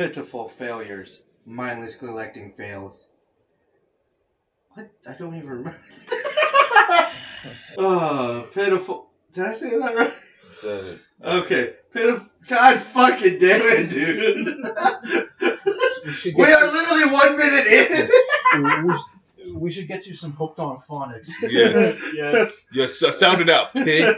Pitiful failures. Mindless collecting fails. What? I don't even remember. Oh, pitiful. Did I say that right? You said it. Okay. Pitiful. God fucking damn it, dude. We are literally 1 minute in. We should get you some hooked on phonics. Yes. Yes. Yes, sound it out. Pitiful.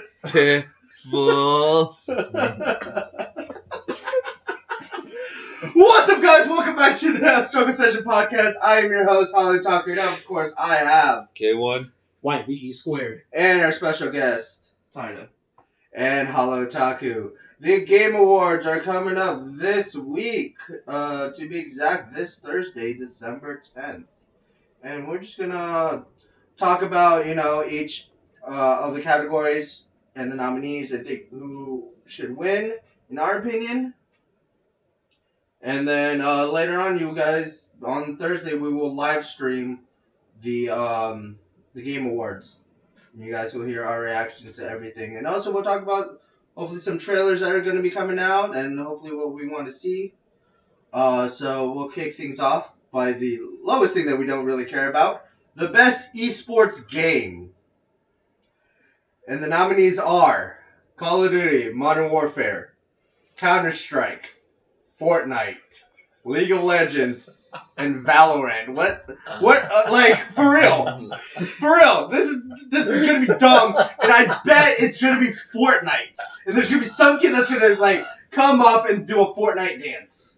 What's up, guys? Welcome back to the Struggle Session Podcast. I am your host, Holly Talker. Now, of course, I have K1. YVE squared. and our special guest, Taida. and Hollow Otaku. The Game Awards are coming up this week. To be exact, this Thursday, December 10th. And we're just gonna talk about, each of the categories and the nominees, I think, who should win, in our opinion. And then later on, you guys, on Thursday, we will live stream the Game Awards. You guys will hear our reactions to everything. And also, we'll talk about, hopefully, some trailers that are going to be coming out, and hopefully what we want to see. So we'll kick things off by the lowest thing that we don't really care about, the best esports game. And the nominees are Call of Duty, Modern Warfare, Counter-Strike, Fortnite, League of Legends, and Valorant. What? Like, for real. For real. This is gonna be dumb, and I bet it's gonna be Fortnite. And there's gonna be some kid that's gonna, come up and do a Fortnite dance.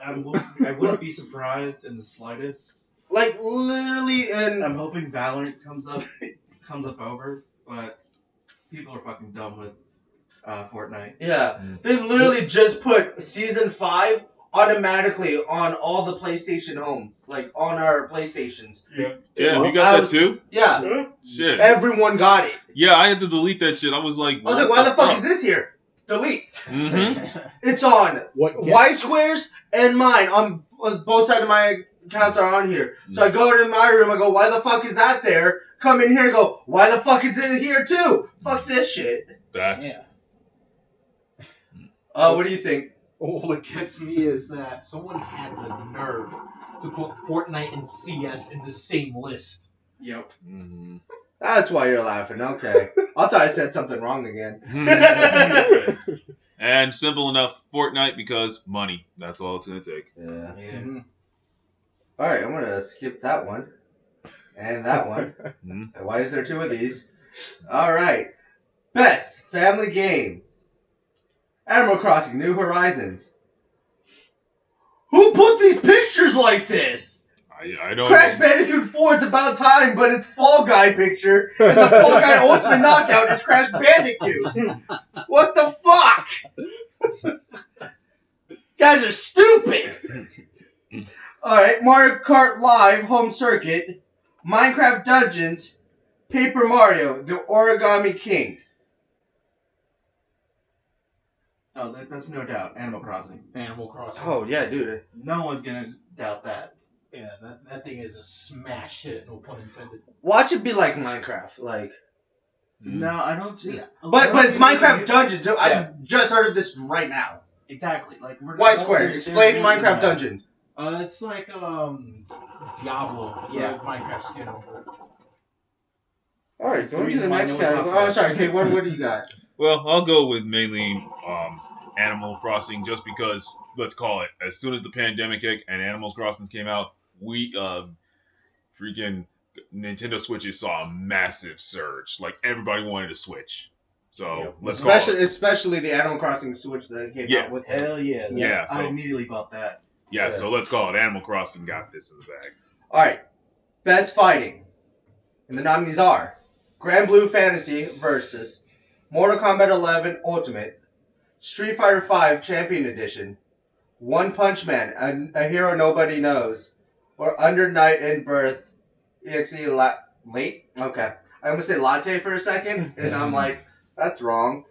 I wouldn't be surprised in the slightest. Like, literally, and... I'm hoping Valorant comes up over, but people are fucking dumb with Fortnite. Yeah. They literally just put Season 5 automatically on all the PlayStation homes. Like, on our PlayStations. Yeah. Damn, you got that too? Yeah. Shit. Everyone got it. Yeah, I had to delete that shit. I was like, Why the fuck is this here? Delete. Mm-hmm. It's on What? Y Squares and mine. On both sides of my accounts are on here. So I go to my room. I go, why the fuck is that there? Come in here and go, why the fuck is it here too? Fuck this shit. That's... Yeah. What do you think? What gets me is that someone had the nerve to put Fortnite and CS in the same list. Yep. Mm-hmm. That's why you're laughing. Okay. I thought I said something wrong again. And simple enough, Fortnite, because money. That's all it's going to take. Yeah. Mm-hmm. All right, I'm going to skip that one. And that one. Mhm. Why is there two of these? All right. Best family game. Animal Crossing New Horizons. Who put these pictures like this? I don't... Crash Bandicoot 4, it's about time, but it's Fall Guy picture, and the Fall Guy Ultimate Knockout is Crash Bandicoot. What the fuck? Guys are stupid. Alright, Mario Kart Live Home Circuit, Minecraft Dungeons, Paper Mario, The Origami King. Oh, that's no doubt. Animal Crossing. Animal Crossing. Oh, yeah, dude. No one's gonna doubt that. Yeah, that thing is a smash hit, no pun intended. Watch it be like Minecraft, like... No, I don't see it. But it's Minecraft Dungeons, so I just heard of this right now. Exactly. Like Y Square, explain Minecraft Dungeon. It's like Diablo. Yeah. Minecraft skin over it. Alright, going to the Reason why next no one talks category. Oh, about sorry, it. okay, what do you got? Well, I'll go with mainly Animal Crossing just because, let's call it, as soon as the pandemic hit and Animal Crossing came out, we, freaking Nintendo Switches saw a massive surge. Like, everybody wanted a Switch. So, let's call it. Especially the Animal Crossing Switch that came out with it. Hell yeah. Yeah, I so- immediately bought that. Yeah, so let's call it. Animal Crossing got this in the bag. Alright, Best Fighting. And the nominees are Grand Blue Fantasy versus Mortal Kombat 11 Ultimate, Street Fighter V Champion Edition, One Punch Man, a hero nobody knows, or Under Night and Birth, EXE late? Okay. I almost say latte for a second, and I'm like, that's wrong.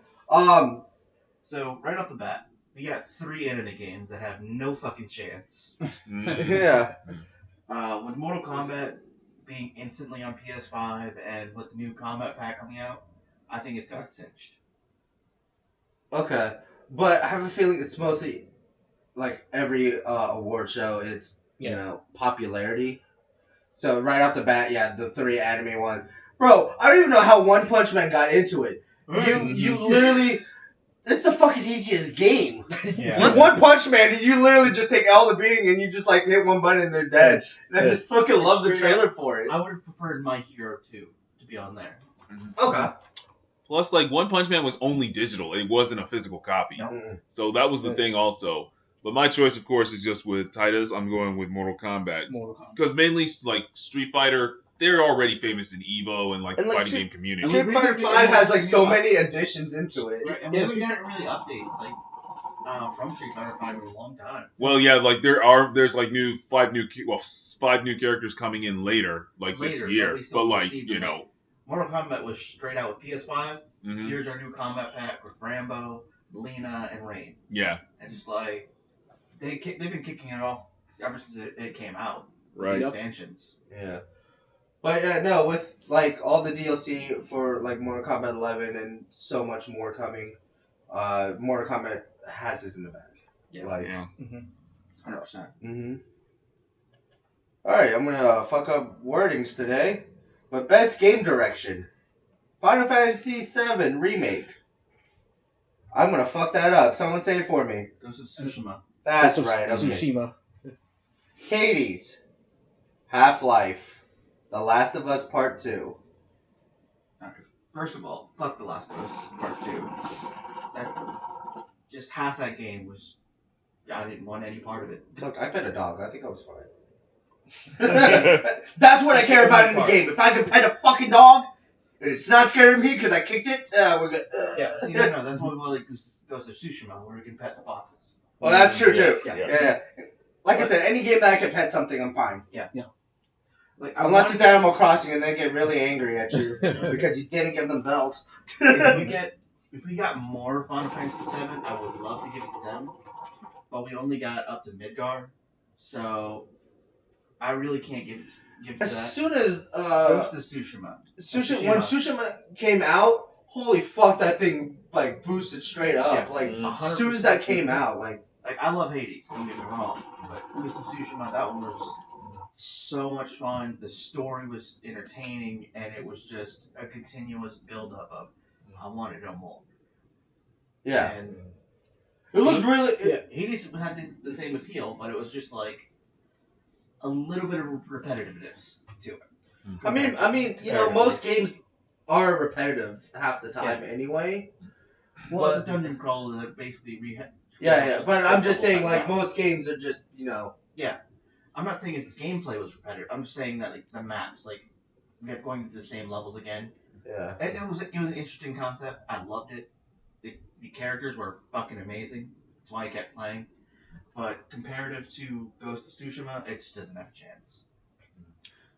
So, right off the bat, we got 3 internet games that have no fucking chance. Yeah. With Mortal Kombat being instantly on PS5 and with the new Combat Pack coming out, I think it's got cinched. Okay. But I have a feeling it's mostly like every award show, it's popularity. So right off the bat, the 3 anime ones. Bro, I don't even know how One Punch Man got into it. You literally, it's the fucking easiest game. Yeah. One Punch Man, you literally just take all the beating and you just like hit one button and they're dead. And I just fucking love the trailer for it. I would have preferred My Hero 2 to be on there. Okay. Plus, like, One Punch Man was only digital. It wasn't a physical copy. No. So that was the thing also. But my choice, of course, is just with Taida's. I'm going with Mortal Kombat. Because mainly, like, Street Fighter, they're already famous in EVO and, like, the fighting game community. Street Fighter 5 has, like, so many additions into it. Right, and we haven't gotten really updates, like, from Street Fighter 5 in a long time. Well, yeah, like, there's, like, five new characters coming in later, like, this year. But, like, you know. Mortal Kombat was straight out with PS5. Mm-hmm. Here's our new combat pack with Rambo, Lena, and Rain. Yeah. And just like they've been kicking it off ever since it came out. Right. The expansions. Yeah. But no, with like all the DLC for like Mortal Kombat 11 and so much more coming, Mortal Kombat has this in the bag. Yeah. Like. Yeah. 100%. Mhm. All right, I'm gonna fuck up wordings today, but best game direction, Final Fantasy VII Remake. I'm gonna fuck that up. Someone say it for me. Ghost of Tsushima. That's right. Okay. Tsushima. Hades, Half-Life, The Last of Us Part 2. First of all, fuck The Last of Us Part 2. Just half that game was... I didn't want any part of it. Look, I pet a dog. I think I was fine. That's what I care about in the game. If I can pet a fucking dog, and it's not scaring me because I kicked it, we're good. Yeah, see, no, that's why we like Ghost of Tsushima, where we can pet the foxes. Well, that's true too. Yeah. Like I said, any game that I can pet something, I'm fine. Yeah. Like, unless it's Animal Crossing and they get really angry at you because you didn't give them bells. If we got more Final Fantasy VII, I would love to give it to them. But we only got up to Midgar, so I really can't give it to As that. soon as Ghost of Tsushima. When Tsushima came out, holy fuck, that thing like boosted straight up. Yeah, like 100%. as soon as that came out, like I love Hades, don't get me wrong, but Ghost of Tsushima, that one was so much fun. The story was entertaining, and it was just a continuous build-up of I want to know more. yeah, And it looked really. Hades had the same appeal, but it was just like a little bit of repetitiveness to it. I mean, you know, most games are repetitive half the time anyway. Well, it's a dungeon crawler that basically Yeah, but I'm just saying, like, most games are just, you know. Yeah. I'm not saying its gameplay was repetitive. I'm just saying that, like, the maps, like, we kept going through the same levels again. Yeah. It was an interesting concept. I loved it. The characters were fucking amazing. That's why I kept playing. But comparative to Ghost of Tsushima, it just doesn't have a chance.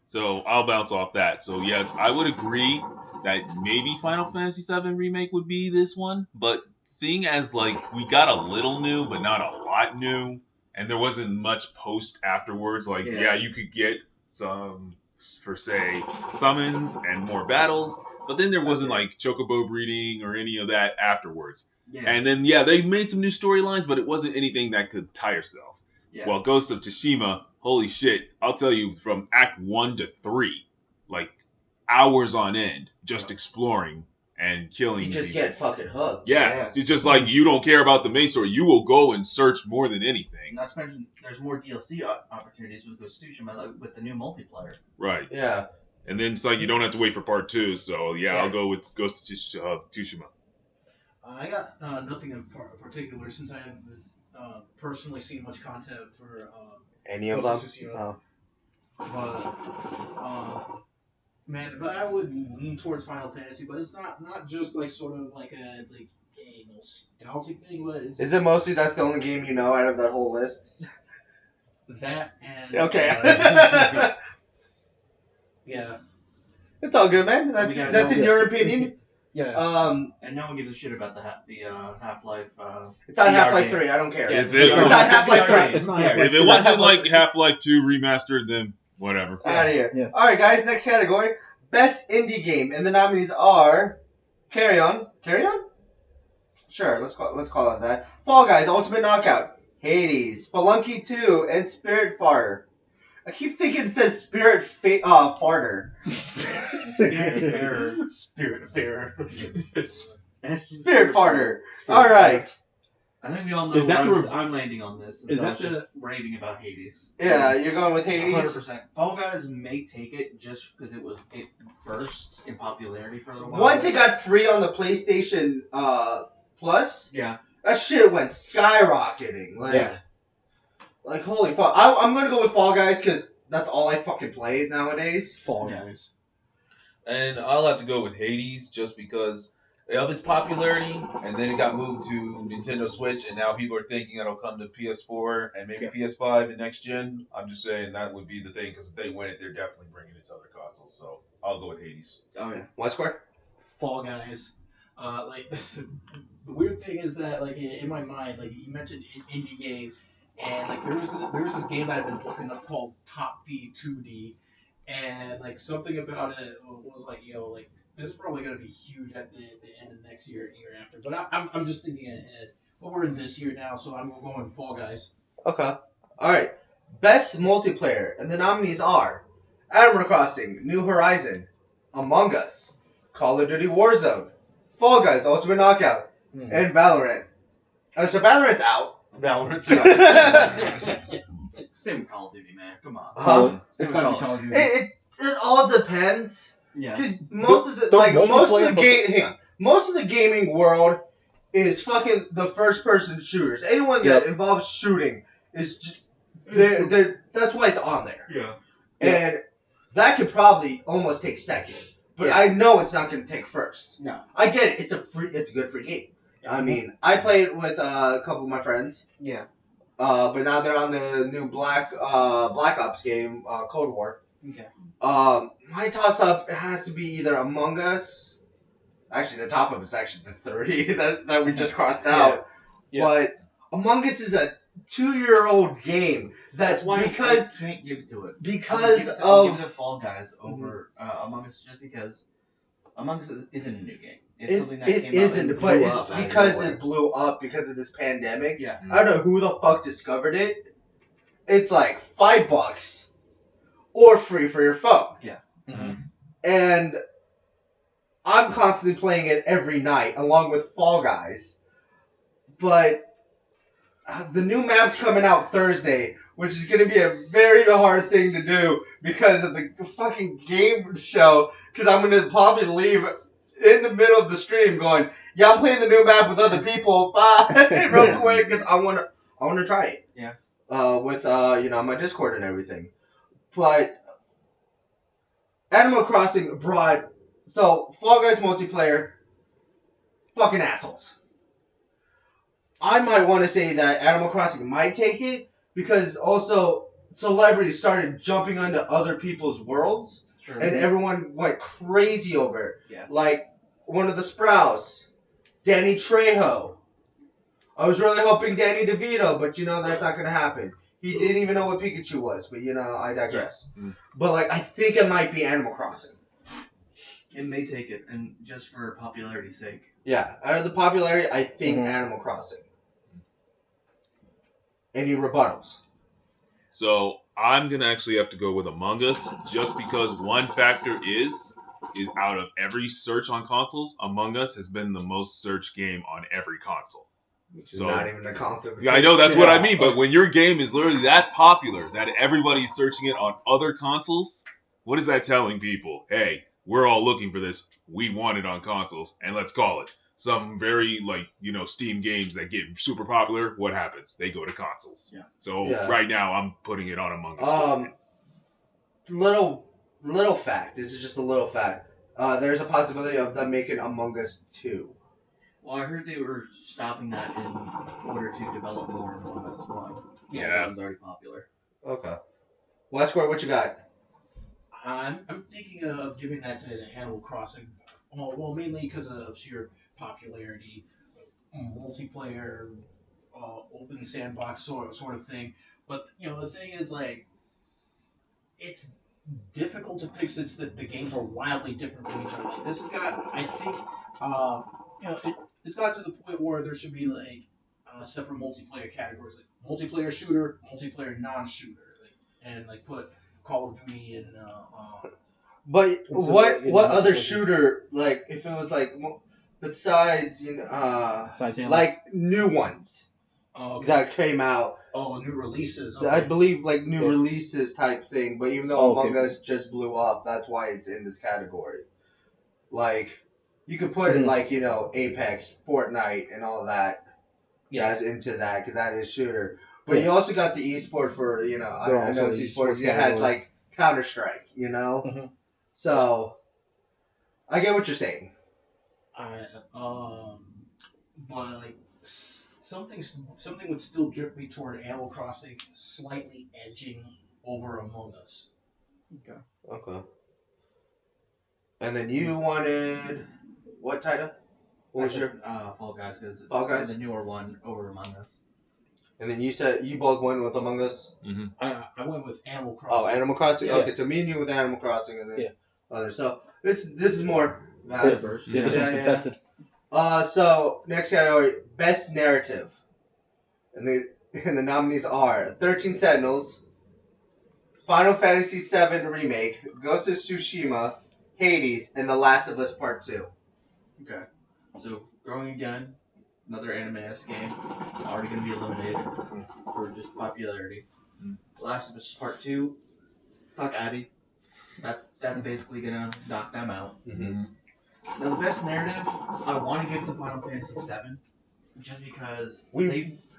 So I'll bounce off that. So yes, I would agree that maybe Final Fantasy VII Remake would be this one. But seeing as like we got a little new, but not a lot new, and there wasn't much post afterwards. Like you could get some, per se, summons and more battles, but then there wasn't like chocobo breeding or any of that afterwards. Yeah. And then they made some new storylines, but it wasn't anything that could tie yourself. Yeah. Well, Ghost of Tsushima, holy shit! I'll tell you, from Act 1 to 3, like hours on end, just exploring and killing. You just people. get fucking hooked. Yeah, it's just like you don't care about the main story. You will go and search more than anything. Not to mention, there's more DLC opportunities with Ghost of Tsushima, like, with the new multiplayer. Right. Yeah. And then it's like you don't have to wait for part 2. So I'll go with Ghost of Tsushima. I got nothing in particular since I haven't personally seen much content for Any of them? Ghost of Tsushima. But I would lean towards Final Fantasy, but it's not just like sort of like a nostalgic thing, but it's Is it mostly that's the only game you know out of that whole list? that and Okay. yeah. It's all good, man. That's in your opinion. Yeah. And no one gives a shit about the Half-Life. It's on VR Half-Life game. 3. I don't care. It's on Half-Life 3. It's not If Half-Life it 3. wasn't like Half-Life 2 remastered, then whatever. Out of here. Yeah. All right, guys. Next category: best indie game, and the nominees are Carry On. Carry On. Sure. Let's call it that. Fall Guys: Ultimate Knockout, Hades, Spelunky 2, and Spirit Farter. I keep thinking it says Spirit Farter. Spirit affair. It's Spirit Farter. All right. I think we all know Is that where the I'm landing on this. is I that was just raving about Hades. Yeah, you're going with Hades. 100%. Fall Guys may take it just because it was it first in popularity for a little while. Once it got free on the PlayStation Plus, Yeah. that shit went skyrocketing. Like holy fuck. I'm gonna go with Fall Guys because that's all I fucking play nowadays. Fall Yeah. Guys. And I'll have to go with Hades just because of its popularity, and then it got moved to Nintendo Switch, and now people are thinking it'll come to PS4 and maybe PS5 and next gen. I'm just saying that would be the thing, because if they win it, they're definitely bringing it to other consoles. So I'll go with Hades. Oh yeah. What square? Fall Guys. Like the weird thing is that like in my mind, like you mentioned indie game, and like there was this game that I've been looking up called Top D 2D, and like something about it was like like this is probably gonna be huge at the end of next year, year after. But I'm just thinking ahead. But we're in this year now, so I'm going Fall Guys. Okay. Alright. Best multiplayer, and the nominees are Animal Crossing, New Horizon, Among Us, Call of Duty Warzone, Fall Guys Ultimate Knockout, and Valorant. So Valorant's out. Valorant's Same with Call of Duty, man. Come on. Huh? It's gotta be Call of Duty. It all depends. Yeah. Because most of the gaming world is fucking the first person shooters. Anyone that involves shooting is just that's why it's on there. Yeah. And that could probably almost take second. But I know it's not going to take first. No. I get it. It's a good free game. I mean, I played with a couple of my friends. Yeah. But now they're on the new Black Ops game, Cold War. Okay. My toss-up has to be either Among Us. Actually, the top-up is actually the 30 that we just crossed out. Yeah. But Among Us is a 2-year-old game. That's why I can't give it to it. Because I'll give it to Fall Guys over Among Us just because Among Us isn't a new game. It's something that came out and but blew it's up because it blew up because of this pandemic. Yeah. I don't know who the fuck discovered it. It's like $5 or free for your phone. Yeah. Mm-hmm. And I'm constantly playing it every night along with Fall Guys. But the new map's coming out Thursday, which is going to be a very hard thing to do because of the fucking game show. Because I'm going to probably leave in the middle of the stream going, yeah, I'm playing the new map with other people. Bye, real quick, because I want to try it. Yeah. With my Discord and everything. But Animal Crossing brought Fall Guys multiplayer, fucking assholes. I might want to say that Animal Crossing might take it because also celebrities started jumping onto other people's worlds. True. And everyone went crazy over it. Yeah. Like one of the Sprouts, Danny Trejo. I was really hoping Danny DeVito, but that's not going to happen. He didn't even know what Pikachu was, but I digress. Yeah. But I think it might be Animal Crossing. It may take it, and just for popularity's sake. Yeah, out of the popularity, I think Animal Crossing. Any rebuttals? So I'm gonna actually have to go with Among Us just because one factor is out of every search on consoles, Among Us has been the most searched game on every console. Which is not even a concept. Yeah, I know that's what I mean, but when your game is literally that popular that everybody's searching it on other consoles, what is that telling people? Hey, we're all looking for this. We want it on consoles, and let's call it. Some very Steam games that get super popular, what happens? They go to consoles. Yeah. So right now I'm putting it on Among Us. Little fact. This is just a little fact. There's a possibility of them making Among Us 2. Well, I heard they were stopping that in order to develop more Among Us 1. Yeah. That one's already popular. Okay. Westcore, what you got? I'm thinking of giving that to Animal Crossing. Well, mainly because of sheer popularity, multiplayer, open sandbox sort of thing. But the thing is, it's difficult to pick since the games are wildly different from each other. Like this has got, I think, it's got to the point where there should be separate multiplayer categories, like multiplayer shooter, multiplayer non-shooter, and put Call of Duty and But It's what other it's- shooter, like, if it was like besides Besides Halo. like new ones that came out, new releases. I believe like new releases type thing. But even though Among okay. Us just blew up, that's why it's in this category. Like, you could put it like Apex, Fortnite, and all that. Guys into that because that is shooter. But you also got the esport for I know it's esports. It has like Counter-Strike, Mhm. So I get what you're saying. But something would still drip me toward Animal Crossing, slightly edging over Among Us. Okay. And then you wanted what, Taida? What was your? Fall Guys, because it's Fall Guys? the newer one over Among Us. And then you said you both went with Among Us. I went with Animal Crossing. Oh, Animal Crossing. Yeah. Okay, so me and you with Animal Crossing, and then Yeah. others. So this is more vast. Yeah, this one's contested. So next category, best narrative, and the nominees are 13 Sentinels, Final Fantasy VII Remake, Ghost of Tsushima, Hades, and The Last of Us Part 2. Okay. So, Growing Again, another anime-esque game, already going to be eliminated for just popularity. Last of Us Part 2, fuck Abby. That's basically going to knock them out. Now, the best narrative, I want to give to Final Fantasy VII, just because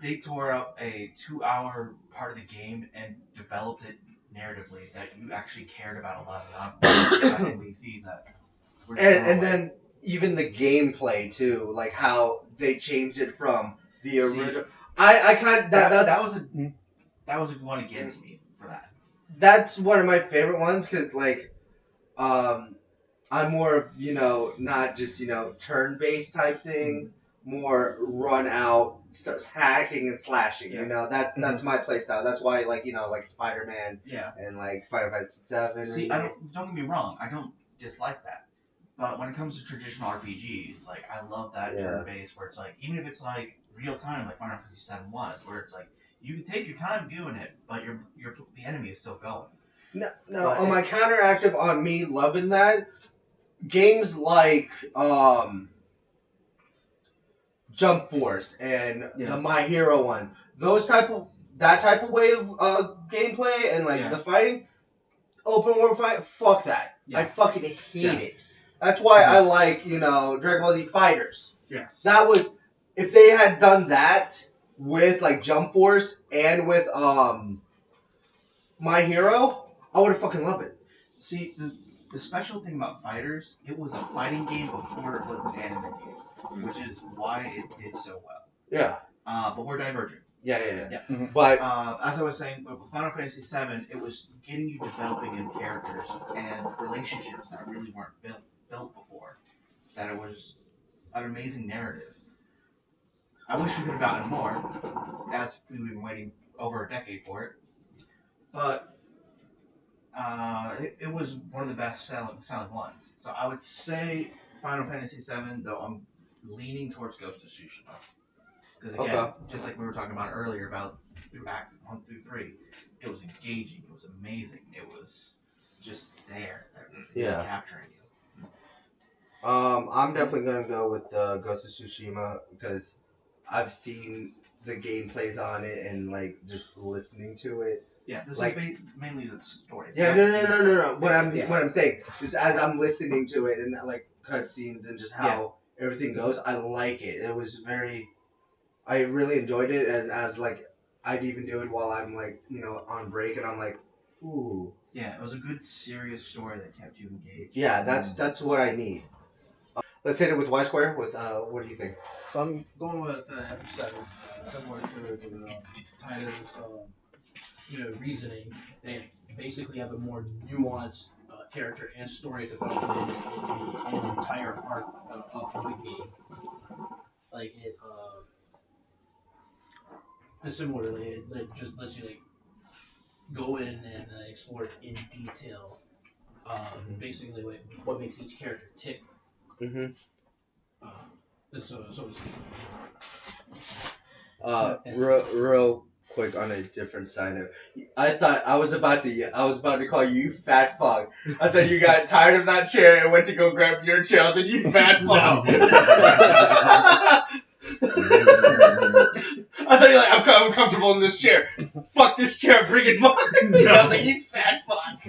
they tore up a 2-hour part of the game and developed it narratively that you actually cared about a lot of NPCs that were And then even the gameplay too, like how they changed it from the original. I kind that was a one against me for that. That's one of my favorite ones because I'm more of not just turn-based type thing, more run out, starts hacking and slashing. That's my play style. That's why like Spider-Man and like Final Fantasy VII. See, don't get me wrong, I don't dislike that. But when it comes to traditional RPGs, like I love that turn-based where it's like even if it's like real time, like Final Fantasy VII was, where it's like you can take your time doing it, but the enemy is still going. No, on my counteractive on me loving that, games like Jump Force and the My Hero one, that type of way of gameplay and like the fighting, open world fight, fuck that. I fucking hate it. That's why I like Dragon Ball Z Fighters. Yes. That was if they had done that with like Jump Force and with My Hero, I would have fucking loved it. See, the special thing about Fighters, it was a fighting game before it was an anime game, which is why it did so well. Yeah. But we're diverging. Yeah. But as I was saying, with Final Fantasy VII, it was getting you developing in characters and relationships that really weren't built before. That it was an amazing narrative. I wish we could have gotten more, as we've been waiting over a decade for it. But it was one of the best selling ones. So I would say Final Fantasy VII, though I'm leaning towards Ghost of Tsushima. Because again, just like we were talking about earlier about through Acts 1 through 3, it was engaging, it was amazing, it was just there. It was really capturing you. I'm definitely gonna go with Ghost of Tsushima because I've seen the gameplays on it and like just listening to it. Yeah, this like, is mainly the story. Yeah, no. What I'm saying, just as I'm listening to it and like cutscenes and just how everything goes, I like it. It was I really enjoyed it, and as like I'd even do it while I'm like on break, and I'm like, ooh. Yeah, it was a good serious story that kept you engaged. Yeah, that's what I need. Let's hit it with Y Square. With what do you think? So I'm going with F7, similar to Taida's reasoning. They basically have a more nuanced character and story development in an entire arc of the game. Like it, similarly, it just lets you like go in and explore it in detail. Basically, what makes each character tick. So to speak. Real quick on a different side note. I thought I was about to call you fat fuck. I thought you got tired of that chair and went to go grab your chair. I was like, you fat fuck. I thought you're like, I'm comfortable in this chair. Fuck this chair, bring it more. I was like, you fat fuck.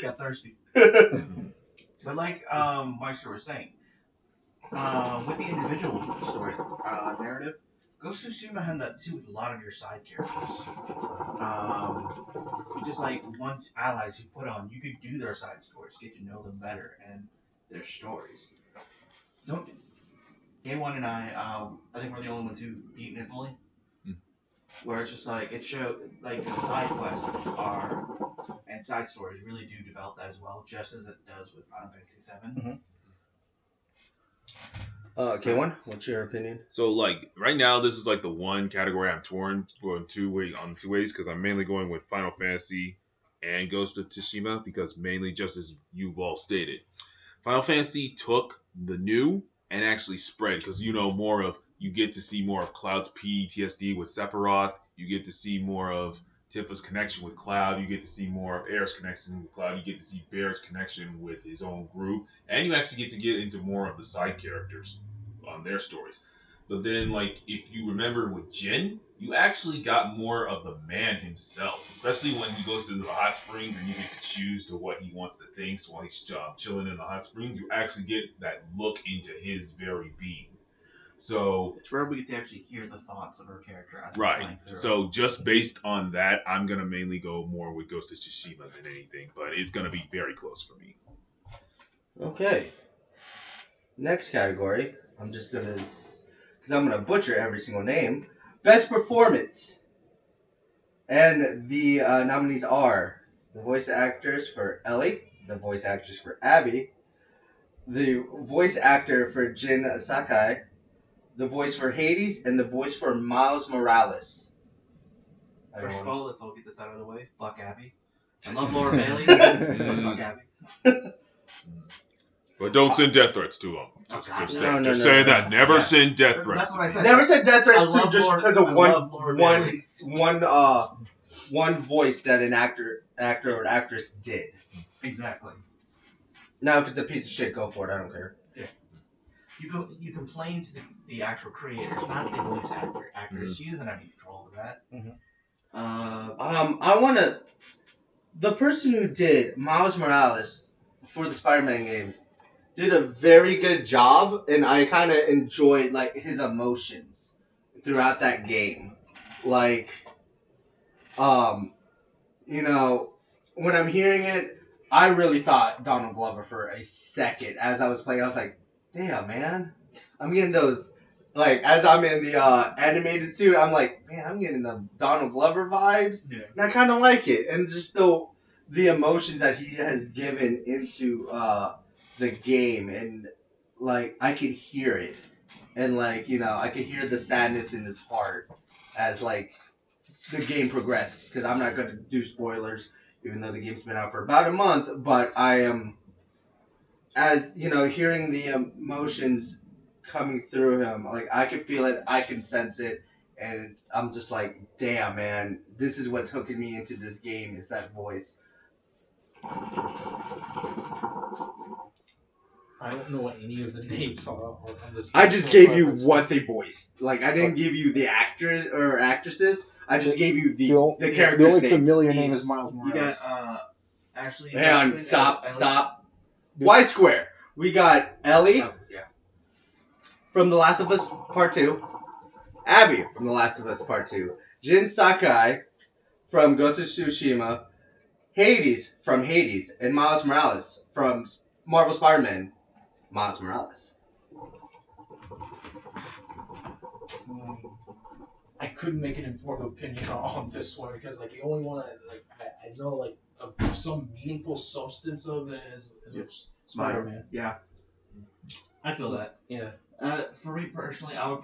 Got thirsty. But like Meister was saying, with the individual story narrative, Ghost of Tsushima had that too with a lot of your side characters. Just like once allies you put on, you could do their side stories, get to know them better and their stories. Game One and I think we're the only ones who beaten it fully. Where it's just like it showed like the side quests are and side stories really do develop that as well, just as it does with Final Fantasy VII. K1, what's your opinion? So like right now, this is like the one category I'm torn going two ways because I'm mainly going with Final Fantasy and Ghost of Tsushima because mainly just as you've all stated, Final Fantasy took the new and actually spread because you get to see more of Cloud's PTSD with Sephiroth. You get to see more of Tifa's connection with Cloud. You get to see more of Aerith's connection with Cloud. You get to see Barrett's connection with his own group. And you actually get into more of the side characters on their stories. But then, like, if you remember with Jin, you actually got more of the man himself. Especially when he goes into the hot springs and you get to choose to what he wants to think. So while he's chilling in the hot springs, you actually get that look into his very being. So it's where we get to actually hear the thoughts of our character. Right. So just based on that, I'm gonna mainly go more with Ghost of Tsushima than anything, but it's gonna be very close for me. Okay. Next category, I'm gonna butcher every single name. Best performance, and the nominees are the voice actors for Ellie, the voice actress for Abby, the voice actor for Jin Sakai, the voice for Hades, and the voice for Miles Morales. First of all, let's all get this out of the way. Fuck Abby. I love Laura Bailey, but fuck Abby. But don't send death threats to him. Just saying that. Never send death threats. That's what I said. Never send death threats to just because of one voice that an actor or actress did. Exactly. Now, if it's a piece of shit, go for it. I don't care. Yeah. You complain to the actual creators, not the voice actress. She doesn't have any control over that. The person who did Miles Morales for the Spider-Man games did a very good job, and I kind of enjoyed like his emotions throughout that game. Like, when I'm hearing it, I really thought Donald Glover for a second as I was playing. I was like, damn, man. I'm getting those, like, as I'm in the animated suit, I'm like, man, I'm getting the Donald Glover vibes. Yeah. And I kind of like it. And just the emotions that he has given into the game. And, like, I could hear it. And, like, I could hear the sadness in his heart as, like, the game progressed. Because I'm not going to do spoilers, even though the game's been out for about a month. But I am... As, hearing the emotions coming through him, like, I can feel it, I can sense it, and I'm just like, damn, man, this is what's hooking me into this game, is that voice. I don't know what any of the names are on this. I just gave you what they voiced. Like, I didn't give you the actors or actresses, I just gave you the characters' The only names. familiar name is Miles Morales. You got, Ashley... Hang on, stop. Y Square. We got Ellie from The Last of Us Part 2. Abby from The Last of Us Part 2. Jin Sakai from Ghost of Tsushima. Hades from Hades. And Miles Morales from Marvel Spider-Man. Miles Morales. I couldn't make an informed opinion on this one because, like, the only one I know, like, of some meaningful substance of it is Spider-Man. Yeah. I feel that. Yeah. For me personally, I would,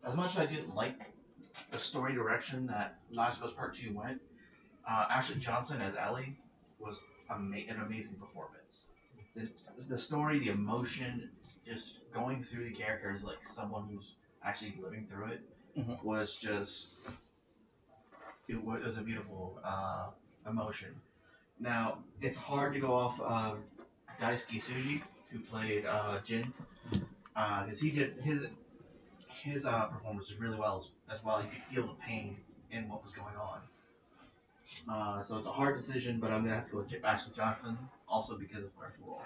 as much as I didn't like the story direction that Last of Us Part 2 went, Ashley Johnson as Ellie was an amazing performance. The story, the emotion, just going through the characters like someone who's actually living through it was just was a beautiful emotion. Now, it's hard to go off Daisuke Tsuji, who played Jin, because he did his performance was really well as well. You could feel the pain in what was going on. So it's a hard decision, but I'm gonna have to go with Ashley Johnson, also because of her role.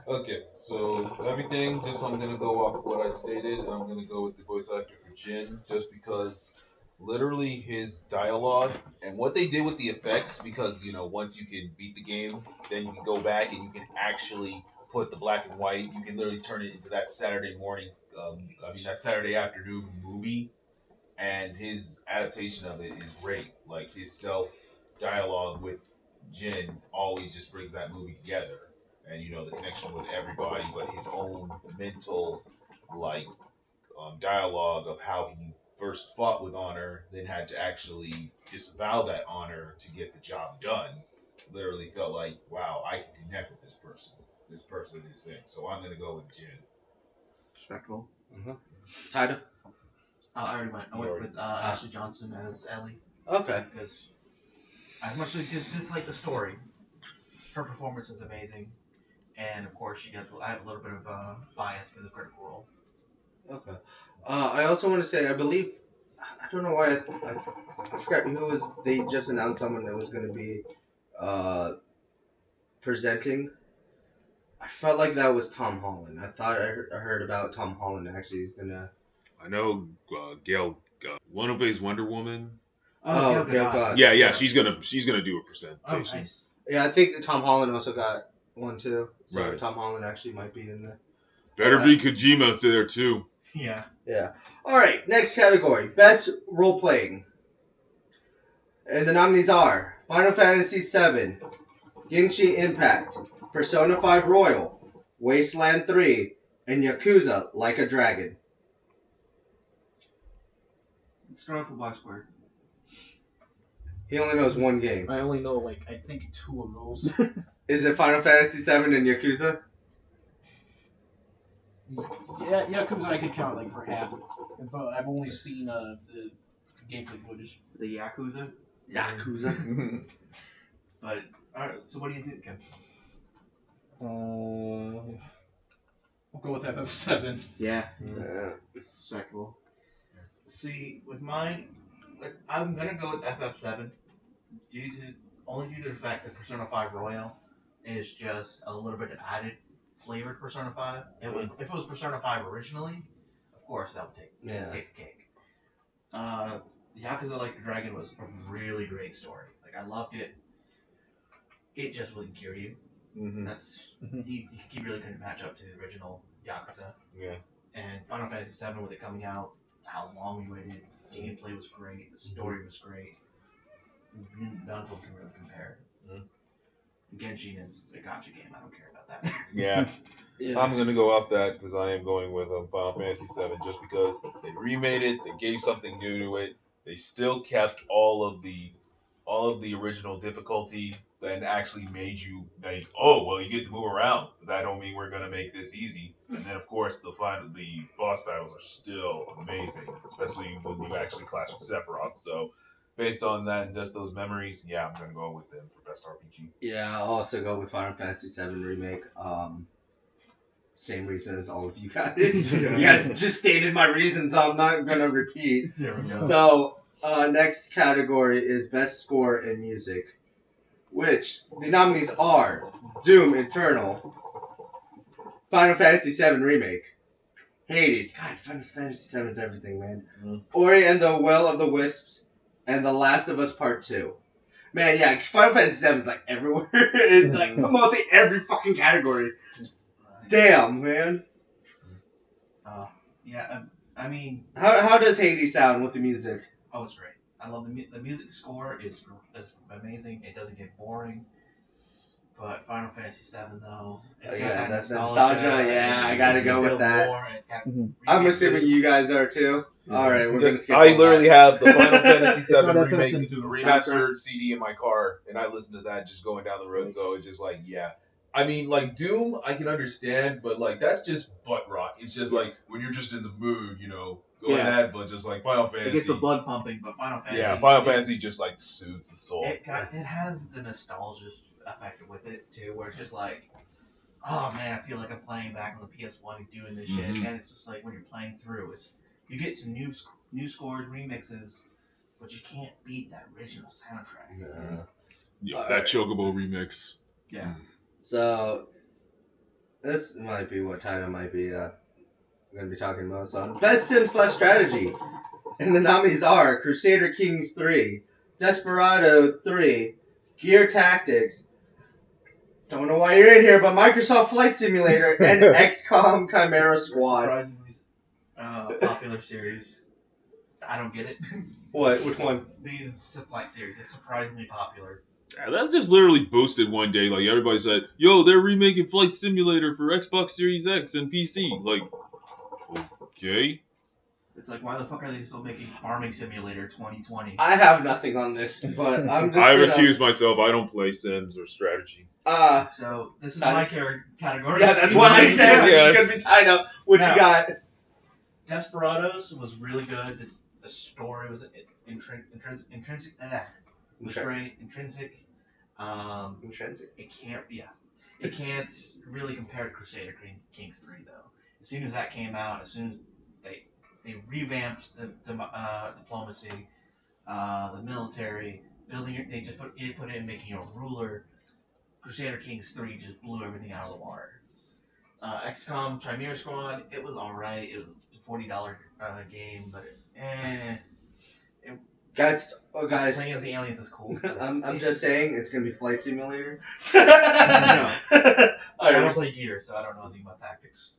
Okay, so everything, just I'm gonna go off of what I stated. I'm gonna go with the voice actor for Jin, just because literally his dialogue and what they did with the effects. Because once you can beat the game, then you can go back and you can actually put the black and white. You can literally turn it into that Saturday morning, that Saturday afternoon movie. And his adaptation of it is great. Like his self dialogue with Jin always just brings that movie together, and the connection with everybody, but his own mental like dialogue of how he first fought with honor, then had to actually disavow that honor to get the job done. Literally felt like, wow, I can connect with this person. This person is sick, so I'm gonna go with Jin. Respectable. Taida? I already went. I went with Ashley Johnson as Ellie. Okay. Because as much as I dislike the story, her performance was amazing, and of course I have a little bit of bias for the critical role. Okay. I also want to say, I believe, I don't know why, I forgot who was, they just announced someone that was going to be presenting. I felt like that was Tom Holland. I thought I heard about Tom Holland actually is going to. I know Gail, one who plays Wonder Woman. Oh, Gail God. Yeah, she's gonna do a presentation. Oh, nice. Yeah, I think that Tom Holland also got one too. So Right. Tom Holland actually might be in there. Better be Kojima there too. Yeah. Yeah. All right. Next category: best role playing. And the nominees are Final Fantasy VII, Genshin Impact, Persona 5 Royal, Wasteland 3, and Yakuza Like a Dragon. Let's start off with Black Square. He only knows one game. I only know I think 2 of those. Is it Final Fantasy VII and Yakuza? yeah, because I could count for half. But I've only seen the gameplay footage. The Yakuza. Yakuza. But alright, so what do you think, Kim? I'll go with FF7. Yeah. Yeah. Respectable. See, with mine, I'm gonna go with FF7 due to the fact that Persona 5 Royal is just a little bit of added flavor to Persona 5. If it was Persona 5 originally, of course that would take the cake. Yakuza Like a Dragon was a really great story. I loved it. It just wouldn't cure you. Mm-hmm. He really couldn't match up to the original Yakuza. Yeah. And Final Fantasy VII with it coming out, how long we waited, gameplay was great, the story was great. None of them can really compare. Genshin is a gacha game. I don't care about that. Yeah. I'm gonna go off that because I am going with Final Fantasy VII just because they remade it, they gave something new to it, they still kept all of the original difficulty, and actually made you you get to move around. But that don't mean we're gonna make this easy. And then of course the boss battles are still amazing, especially when you actually clash with Sephiroth. So based on that and just those memories, yeah, I'm gonna go with them for best RPG. Yeah, I'll also go with Final Fantasy VII Remake. Same reason as all of you guys. You guys just stated my reasons, so I'm not going to repeat. There we go. So, next category is Best Score in Music, which the nominees are Doom Eternal, Final Fantasy VII Remake, Hades. God, Final Fantasy VII is everything, man. Ori and the Will of the Wisps, and The Last of Us Part 2. Man, yeah, Final Fantasy VII is everywhere. It's mostly every fucking category. Damn, man. Yeah, I mean... How does Hades sound with the music? Oh, it's great. I love the music score is amazing. It doesn't get boring. But Final Fantasy VII, though, it's got that that's nostalgia. Yeah, I gotta go with that. It's got I'm assuming you guys are too. All right, we're gonna skip. I literally have the Final Fantasy It's not VII FF remake into the remastered CD in my car, and I listen to that just going down the road. So it's just yeah. I mean, Doom, I can understand, but that's just butt rock. It's just when you're just in the mood, go Yeah. ahead, but just like Final It gets Fantasy. the blood pumping. But Final Fantasy. Yeah, Final Fantasy just like soothes the soul. It has the nostalgia effect with it too, where it's just like, oh man, I feel like I'm playing back on the PS1 and doing this shit, Mhm. and it's just like when you're playing through, you get some new scores, remixes, but you can't beat that original soundtrack. Yeah, that Chocobo remix. Yeah. So, this might be what Taida might be going to be talking about. So, Best Sim/Strategy. And the nominees are Crusader Kings 3, Desperado 3, Gear Tactics, don't know why you're in here, but Microsoft Flight Simulator, and XCOM Chimera Squad. Surprisingly popular series. I don't get it. What? Which one? The Flight series is surprisingly popular. Yeah, that just literally boosted one day. Like everybody said, "Yo, they're remaking Flight Simulator for Xbox Series X and PC." Like, okay. It's like, why the fuck are they still making Farming Simulator 2020? I have nothing on this, but I'm just I gonna... recuse myself. I don't play Sims or strategy. So this is my category. Yeah, that's what I said. Yes. It's gonna be tied up. What Now, you got? Desperados was really good. The story was intrinsic. Was great. Intrinsic. Intrinsic. It can't really compare to Crusader Kings 3 though. As soon as that came out, as soon as they revamped the diplomacy, the military, they put it in making you a ruler. Crusader Kings 3 just blew everything out of the water. XCOM Chimera Squad, it was alright. It was a $40 game, but Guys, playing as the aliens is cool. I'm just saying it's gonna be Flight Simulator. I don't Alright. play Gear, so I don't know anything about tactics.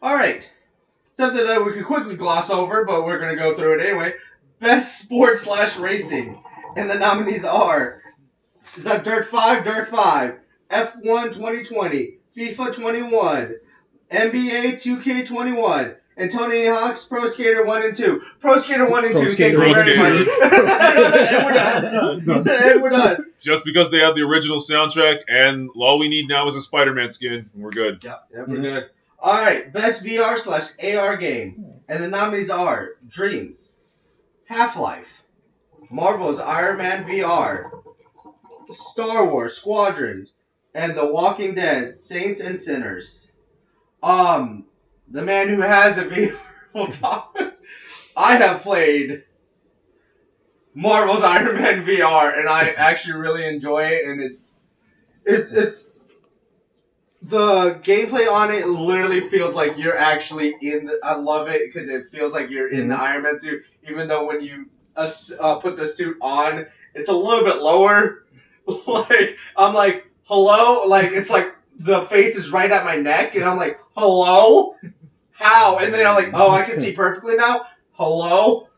Alright. Something that we could quickly gloss over, but we're gonna go through it anyway. Best Sport/Racing. And the nominees are Dirt 5, F1 2020, FIFA 21, NBA 2K21, and Tony Hawk's Pro Skater 1 and 2. Pro Skater 1 and 2, thank Skater you Pro very much. And we're done. Just because they have the original soundtrack, and all we need now is a Spider-Man skin, and we're good. Yep, we're good. Alright, Best VR/AR game. And the nominees are Dreams, Half-Life, Marvel's Iron Man VR, Star Wars Squadrons, and The Walking Dead Saints and Sinners. The man who has a VR will talk. I have played Marvel's Iron Man VR, and I actually really enjoy it, and it's the gameplay on it literally feels like you're actually in the, I love it because it feels like you're in the Iron Man suit, even though when you put the suit on, it's a little bit lower. Like, I'm like, hello? Like, it's like the face is right at my neck, and I'm like, hello? How? And then I'm like, oh, I can see perfectly now? Hello?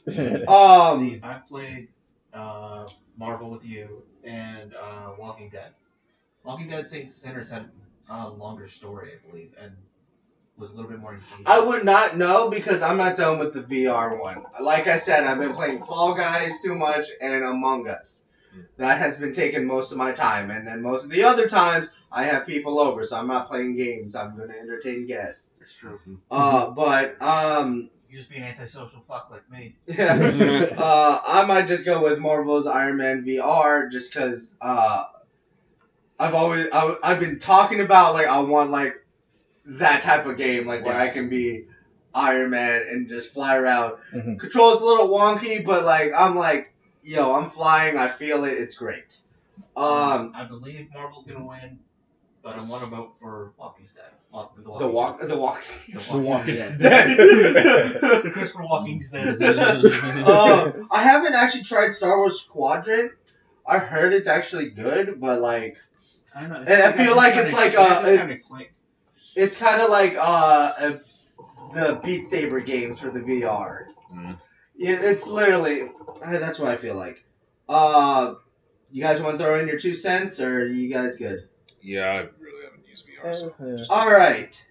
See, I've played Marvel with you and Walking Dead. Walking Dead Saints and Sinners had a longer story, I believe, and was a little bit more engaging. I would not know because I'm not done with the VR one. Like I said, I've been playing Fall Guys too much and Among Us. That has been taking most of my time, and then most of the other times I have people over, so I'm not playing games. I'm going to entertain guests. It's true. You're just being an antisocial fuck like me. Yeah. I might just go with Marvel's Iron Man VR just because I've been talking about like I want like that type of game like where I can be Iron Man and just fly around. Control's a little wonky, but like I'm like, yo, I'm flying. I feel it. It's great. I believe Marvel's gonna win, but I want to vote for Walking Dead. The Walking Dead. The Christopher Walking's Dead. I haven't actually tried Star Wars Squadron. I heard it's actually good, but like I don't know. And I feel like it's like it's kind of like the Beat Saber games for the VR. Yeah, it's literally that's what I feel like. You guys want to throw in your 2 cents, or are you guys good? Yeah, I really haven't used VR. So. All right.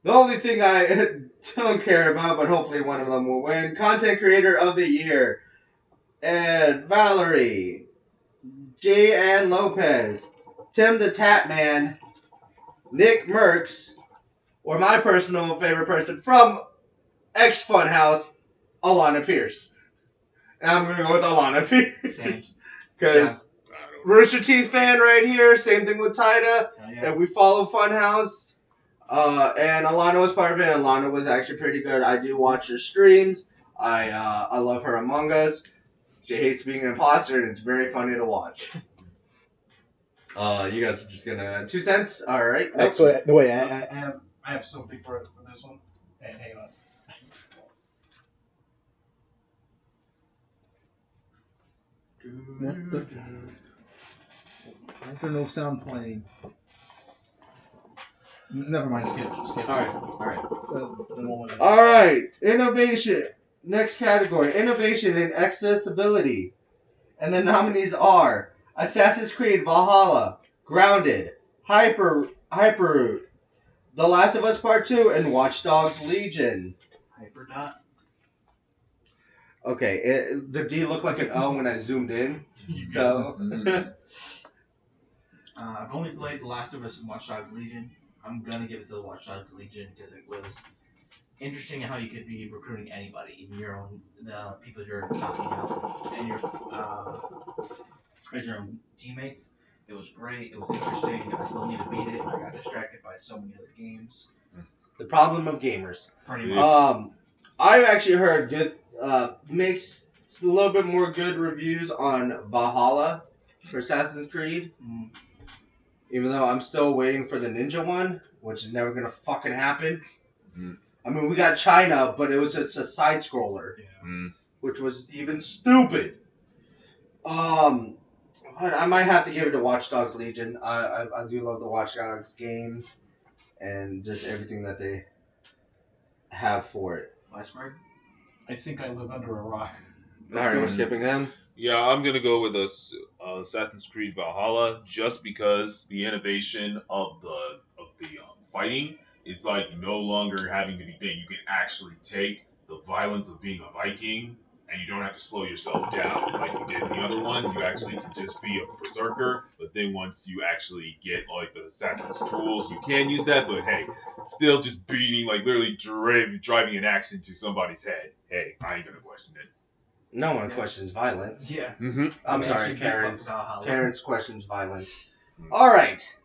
The only thing I don't care about, but hopefully one of them will win: Content Creator of the Year. And Valerie, J. Ann Lopez, Tim the Tap Man, Nick Merckx, or my personal favorite person from X Funhouse, Alana Pierce. And I'm gonna go with Alana Pierce because Rooster Teeth fan right here. Same thing with Taida. And we follow Funhouse. And Alana was part of it. Alana was actually pretty good. I do watch her streams. I love her Among Us. She hates being an imposter, and it's very funny to watch. You guys are just gonna 2 cents. All right. Actually, no wait. I have something for this one. Hey, hang on. Why is there no sound playing? Never mind. Skip. All right. All All right. Innovation. Next category: innovation in accessibility, and the nominees are Assassin's Creed Valhalla, Grounded, Hyperroot, The Last of Us Part 2, and Watch Dogs Legion. Hyperdot. Okay, the D looked like an O when I zoomed in. So. I've only played The Last of Us and Watch Dogs Legion. I'm gonna give it to the Watch Dogs Legion because it was interesting how you could be recruiting anybody, even your own, the people you're talking about, and your own teammates. It was great. It was interesting. I still need to beat it. I got distracted by so many other games. The problem of gamers. Pretty much. I've actually heard good, makes a little bit more good reviews on Valhalla for Assassin's Creed. Even though I'm still waiting for the ninja one, which is never gonna fucking happen. I mean, we got China, but it was just a side scroller, which was even stupid. But I might have to give it to Watch Dogs Legion. I do love the Watch Dogs games and just everything that they have for it. Westward. I think I live under a rock. Alright, we're skipping them. Yeah, I'm gonna go with Assassin's Creed Valhalla just because the innovation of the fighting is like no longer having to be thing. You can actually take the violence of being a Viking and you don't have to slow yourself down like you did in the other ones. You actually can just be a berserker, but then once you actually get like the assassin's tools, you can use that. But hey, still just beating, like literally driving an axe into somebody's head. Hey, I ain't gonna question it. No one questions violence. Yeah. I'm sorry, Actually, Karen's. Valhalla. Karen's questions violence. Alright.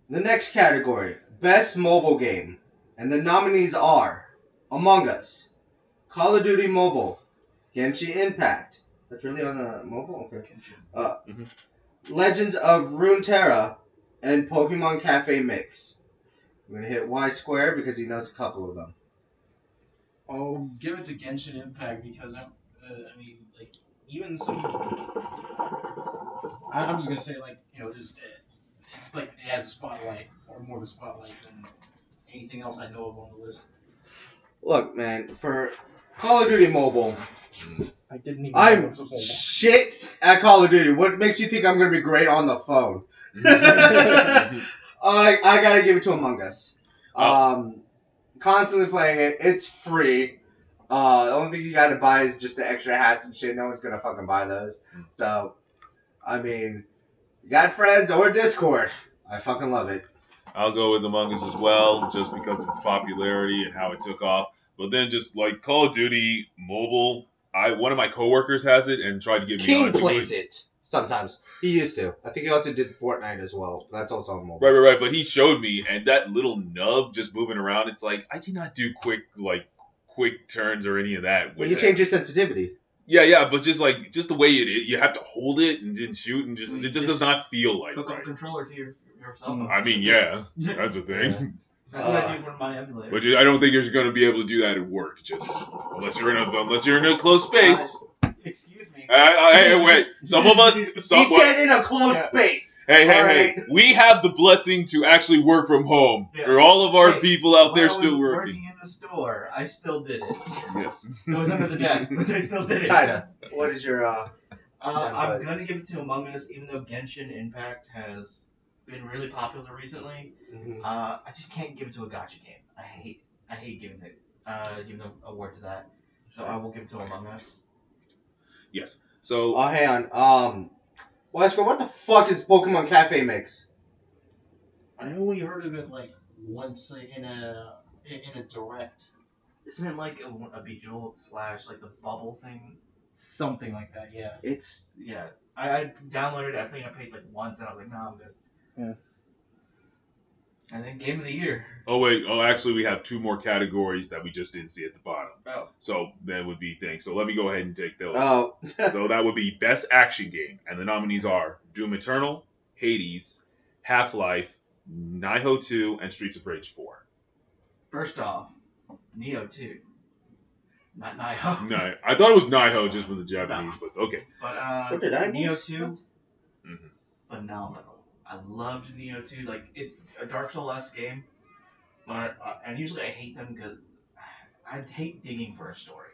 The next category, Best Mobile Game. And the nominees are Among Us, Call of Duty Mobile, Genshin Impact. That's really on a mobile? Okay. Legends of Runeterra, and Pokemon Cafe Mix. I'm going to hit Y square because he knows a couple of them. I'll give it to Genshin Impact because I mean, like, even some. I'm just gonna say, like, just it's like it has a spotlight, or more of a spotlight than anything else I know of on the list. Look, man, for Call of Duty Mobile, I didn't even. I'm shit at Call of Duty. What makes you think I'm gonna be great on the phone? I gotta give it to Among Us. Constantly playing it. It's free. The only thing you gotta buy is just the extra hats and shit. No one's gonna fucking buy those. So, I mean, you got friends or Discord. I fucking love it. I'll go with Among Us as well, just because of its popularity and how it took off. But then just like Call of Duty Mobile, one of my coworkers has it and tried to get me King on it. plays it sometimes. He used to. I think he also did Fortnite as well. That's also on mobile. Right. But he showed me, and that little nub just moving around, it's like I cannot do quick turns or any of that. When you change your sensitivity. Yeah, but just the way it is, you have to hold it and then shoot, and it just does not feel like Hook up a right. controller to your cell phone. I mean, yeah, that's the thing. That's what I do for my emulator. But I don't think you're going to be able to do that at work, just unless you're in a closed space. Excuse me. Hey, wait. Some of us. He said in a closed space. Hey. We have the blessing to actually work from home. Yeah. For all of our people out there While I still was working. in the store, I still did it. Yes. It was under the desk, but I still did it. Taida, what is your I'm gonna give it to Among Us, even though Genshin Impact has been really popular recently. I just can't give it to a gacha game. I hate giving the award to that. So I will give it to Among Us. Yes. So. Oh, hang on. Wesker, what the fuck is Pokemon Cafe Mix? I only heard of it like once in a direct, Isn't it like a Bejeweled / like the bubble thing? something like that. Yeah. It's yeah. I downloaded it. I think I paid like once, and I was like, nah, I'm good. Yeah. And then Game of the Year. Oh wait. Oh, actually, we have 2 more categories that we just didn't see at the bottom. Oh. So that would be things. So let me go ahead and take those. Oh. So that would be Best Action Game, and the nominees are Doom Eternal, Hades, Half-Life, Nioh 2, and Streets of Rage 4. First off, Neo 2. Not Nioh. No, I thought it was Nioh just for the Japanese, but okay. But What did I Neo miss? 2, Mhm. phenomenal. I loved Neo 2. Like, it's a Dark Souls-esque game, but and usually I hate them because I hate digging for a story.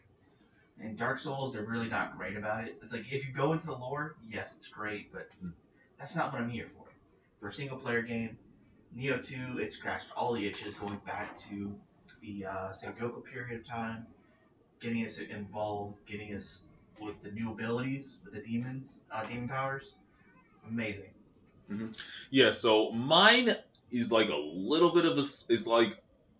In Dark Souls, they're really not great about it. It's like, if you go into the lore, yes, it's great, but that's not what I'm here for. For a single-player game, Neo 2, it scratched all the itches going back to the Sengoku period of time, getting us involved, getting us with the new abilities, with the demons, demon powers. Amazing. Yeah, so mine is like a little bit of is like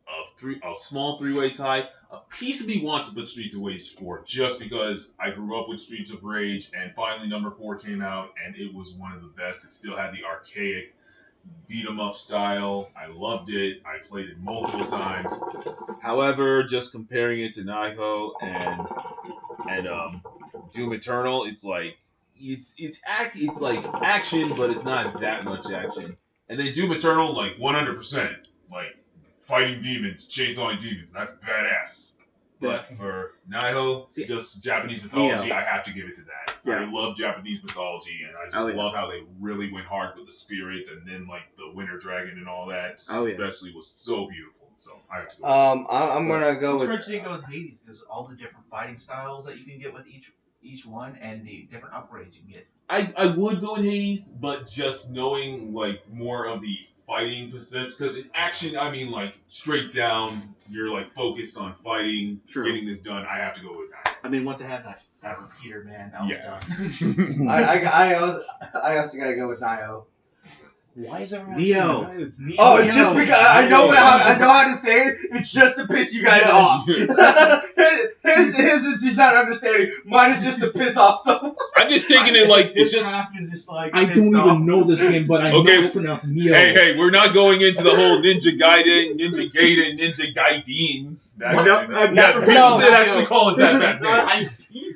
a small 3-way tie. A piece of me wants to put Streets of Rage 4 just because I grew up with Streets of Rage, and finally number 4 came out, and it was one of the best. It still had the archaic beat 'em up style. I loved it. I played it multiple times. However, just comparing it to Nioh and Doom Eternal, it's like it's like action, but it's not that much action. And then Doom Eternal, like 100%, like fighting demons, chasing demons. That's badass. But for Nioh, just Japanese mythology, I have to give it to that. Yeah. I love Japanese mythology, and I just love how they really went hard with the spirits, and then like the Winter Dragon and all that. Especially was so beautiful. So I have to go. I'm gonna go I'm with. surprised you didn't go with Hades because all the different fighting styles that you can get with each one and the different upgrades you can get. I would go in Hades, but just knowing like more of the fighting percents, because in action, I mean like straight down, you're like focused on fighting, getting this done. I have to go with that. I mean, once I have that repeater, man, I'm Yeah. done. I also gotta go with Nioh. Why is everyone Neo. saying It's Neo. Oh, it's just because I know how to say it. It's just to piss you guys off. His is he's not understanding. Mine is just to piss off someone. I'm just taking it like this it's just. half is just like I don't pissed off. even know this game, but I know it's pronounced Neo. Hey, we're not going into the whole Ninja Gaiden, Ninja Gaiden. I've never People did actually call it that back then.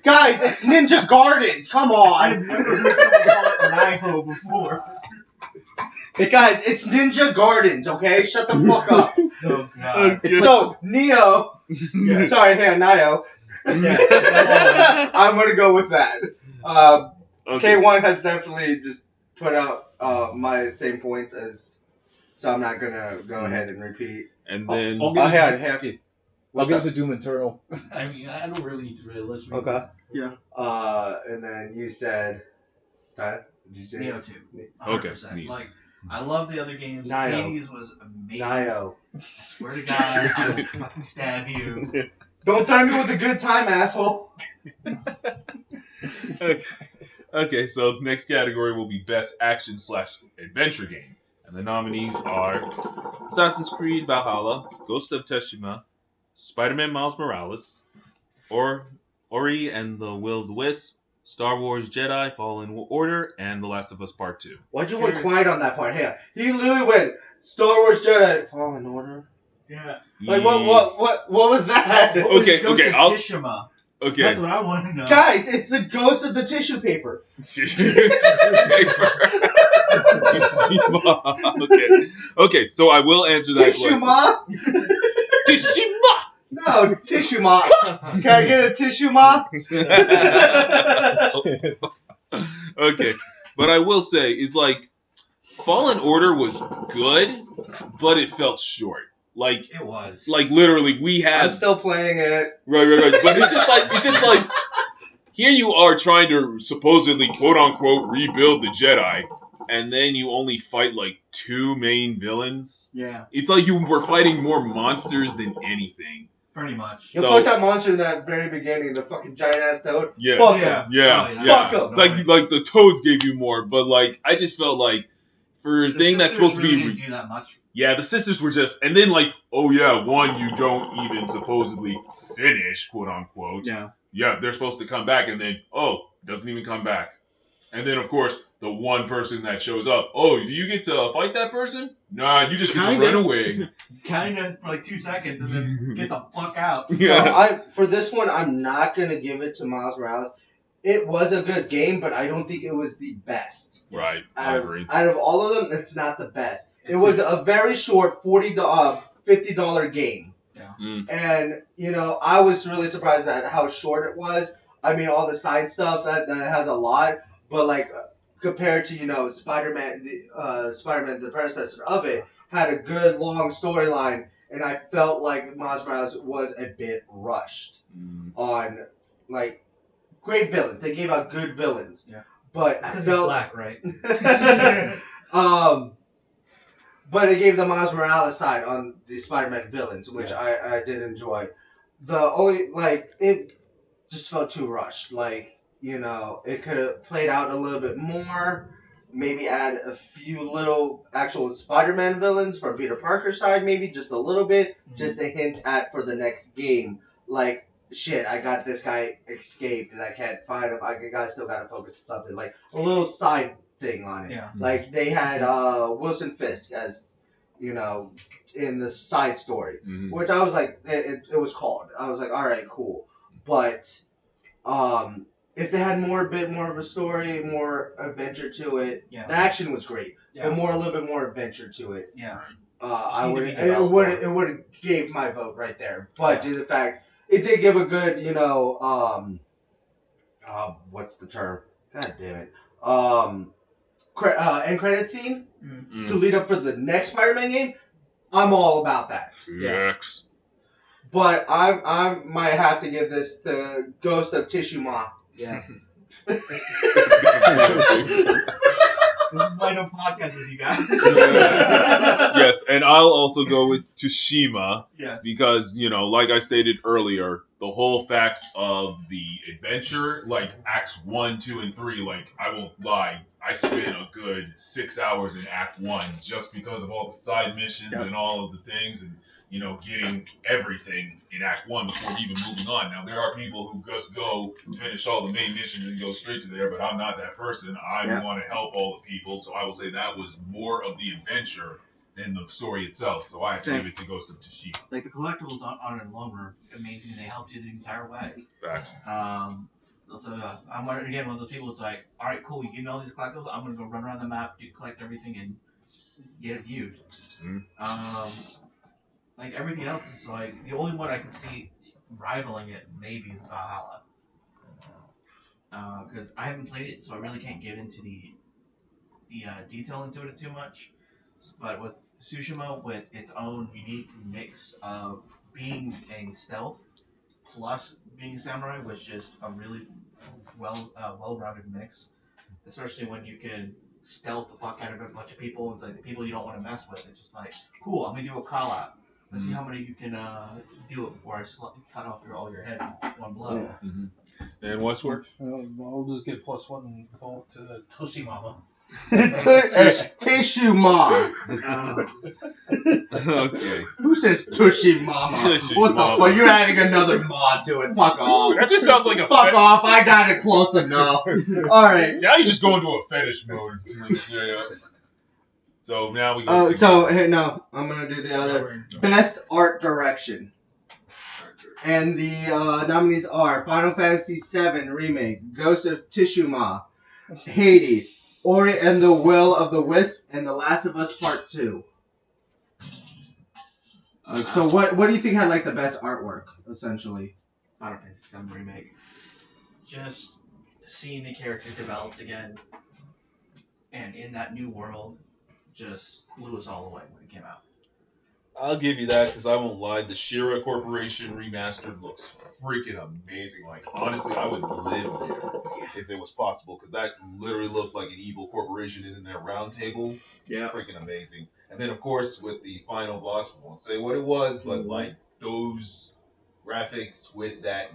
Guys, it's Ninja Gardens. Come on. I've never heard someone call it Nioh before. Hey guys, it's Ninja Gardens. Okay, shut the fuck up. Oh god. So Neo. Sorry, Nioh. I'm gonna go with that. K1 has definitely just put out my same points as, so I'm not gonna go ahead and repeat. And then I'll give it to Doom Eternal. I mean, I don't really need to really list reasons. Okay. Yeah. And then you said, Taida? Did you say Neo 2. Okay, 100%. neat. Like, I love the other games. Nioh. Hades was amazing. Nioh. I swear to God, I will fucking stab you. Don't threaten me with a good time, asshole. Okay, so next category will be Best Action/Adventure Game. And the nominees are Assassin's Creed Valhalla, Ghost of Tsushima, Spider-Man Miles Morales, Ori and the Will of the Wisps, Star Wars Jedi Fallen Order, and The Last of Us Part 2. Why'd you went quiet on that part? Hey, he literally went Star Wars Jedi Fallen Order. Yeah. Like what was that? What was Okay, Ghost okay, of I'll- Tsushima? Okay. That's what I want to know. Guys, it's the ghost of the tissue paper. Okay, so I will answer that Tissue question. ma? Tishima! No, tissue ma. Can I get a tissue ma? Okay, but I will say is like Fallen Order was good, but it felt short. Like It was. literally we I'm had still playing it. right. But it's just like here you are trying to supposedly quote unquote rebuild the Jedi, and then you only fight like 2 main villains. Yeah, It's like you were fighting more monsters than anything. pretty much. You So- fucked that monster in that very beginning, the fucking giant ass toad. Yeah. Fuck Yeah. him. Yeah, Oh, yeah. Fuck 'em. Like the toads gave you more, but like I just felt like for a The thing that's sisters supposed really to be. didn't do that much. Yeah, the sisters were just, and then like, oh yeah, one you don't even supposedly finish, quote unquote. Yeah, they're supposed to come back, and then doesn't even come back. And then of course the one person that shows up, do you get to fight that person? Nah, you just get to run away. Kind of for like 2 seconds and then get the fuck out. So for this one, I'm not gonna give it to Miles Morales. It was a good game, but I don't think it was the best. Right, I agree. Out of all of them, it's not the best. It was a very short $50 game. Yeah. And, I was really surprised at how short it was. I mean, all the side stuff, that has a lot. But, like, compared to, Spider-Man, the predecessor of it, had a good, long storyline. And I felt like Miles Morales was a bit rushed on, like, great villains. They gave out good villains. Yeah. But Because he's black, right? But it gave the Miles Morales side on the Spider-Man villains, which I did enjoy. The only, it just felt too rushed. It could have played out a little bit more. Maybe add a few little actual Spider-Man villains from Peter Parker's side, maybe just a little bit. Just a hint at for the next game. Like, shit, I got this guy escaped and I can't find him. Still gotta focus on something. Like, a little side thing on it. Yeah. Like, they had Wilson Fisk as, in the side story. Which I was like, it was called. I was like, alright, cool. But, if they had a bit more of a story, more adventure to it, the action was great. Yeah. But a little bit more adventure to it. Yeah. It would have gave my vote right there. But due to the fact it did give a good, what's the term? God damn it. End credit scene to lead up for the next Spider-Man game. I'm all about that. Yes. But I might have to give this to Ghost of Tishuma. Yeah. This is my no podcast with you guys. Yes, and I'll also go with Tsushima. Yes. Because, like I stated earlier, the whole facts of the adventure, like Acts 1, 2, and 3, I won't lie, I spent a good 6 hours in Act 1 just because of all the side missions and all of the things and, getting everything in Act 1 before even moving on. Now, there are people who just go finish all the main missions and go straight to there, but I'm not that person. I want to help all the people, so I will say that was more of the adventure than the story itself, so I have to give it to Ghost of Tsushima. Like, the collectibles on it alone were amazing, and they helped you the entire way. Facts. I'm one of those people that's like, alright, cool, you get all these collectibles, I'm going to go run around the map, collect everything, and get it viewed. Like, everything else is like, the only one I can see rivaling it maybe is Valhalla. Because I haven't played it, so I really can't get into the detail into it too much. But with Tsushima, with its own unique mix of being a stealth plus being a samurai, was just a really well-rounded mix. Especially when you can stealth the fuck out of a bunch of people. It's like the people you don't want to mess with. It's just like, cool, I'm gonna do a call out. Let's see how many you can do it before I cut off all your head in one blow. Yeah. And Westward? I'll just give +1 vote to Toshimama. Tishuma. Okay. Who says Tushimama? What the fuck? You're adding another mod to it. Fuck off. That just sounds like a fuck off. I got it close enough. Alright. Now you just go into a fetish mode. Yeah. So now we go I'm gonna do the other. Best art direction. And the nominees are Final Fantasy VII Remake, Ghost of Tsushima, Hades, Ori and the Will of the Wisp, and The Last of Us Part 2. So what do you think had the best artwork, essentially? Final Fantasy VII Remake. Just seeing the character developed again, and in that new world, just blew us all away when it came out. I'll give you that because I won't lie. The Shira Corporation remastered looks freaking amazing. Honestly, I would live there if it was possible because that literally looked like an evil corporation in their round table. Yeah. Freaking amazing. And then, of course, with the final boss, I won't say what it was, but those graphics with that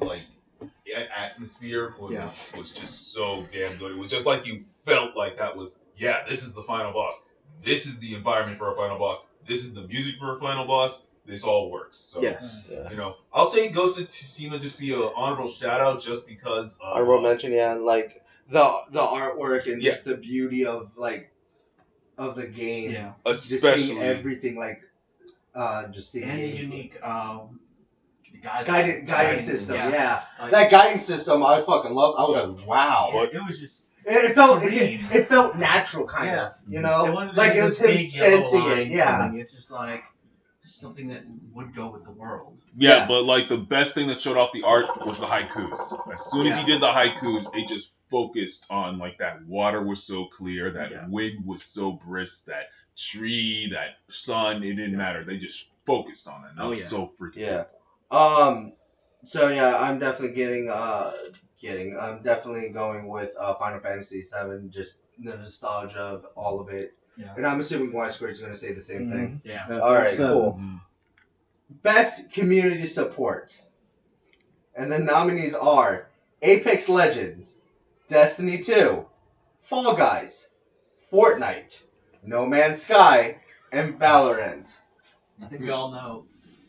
atmosphere was just so damn good. It was just like you felt like that was, this is the final boss. this is the environment for a final boss. This is the music for a final boss. This all works. So, you know, I'll say Ghost of Tsushima just be an honorable shout out just because. Honorable mention, yeah, like the artwork and just the beauty of of the game. Yeah. Just Especially seeing everything, just seeing And the it. unique Guiding system, yeah. Like, That guiding system, I fucking love. I was like, wow. it was just. It felt serene. it felt natural, kind of. You know, It wasn't like it was just him this big yellow sensing it. line Yeah. coming. It's just like something that would go with the world. Yeah, but like the best thing that showed off the art was the haikus. As soon as he did the haikus, it just focused on like that water was so clear, that wind was so brisk, that tree, that sun, it didn't matter. They just focused on it. And that was so freaking cool. So yeah, I'm definitely I'm definitely going with Final Fantasy VII, just the nostalgia of all of it. Yeah. And I'm assuming Y Squared's going to say the same thing. Yeah. All right, cool. Best community support. And the nominees are Apex Legends, Destiny 2, Fall Guys, Fortnite, No Man's Sky, and Valorant. I think we all know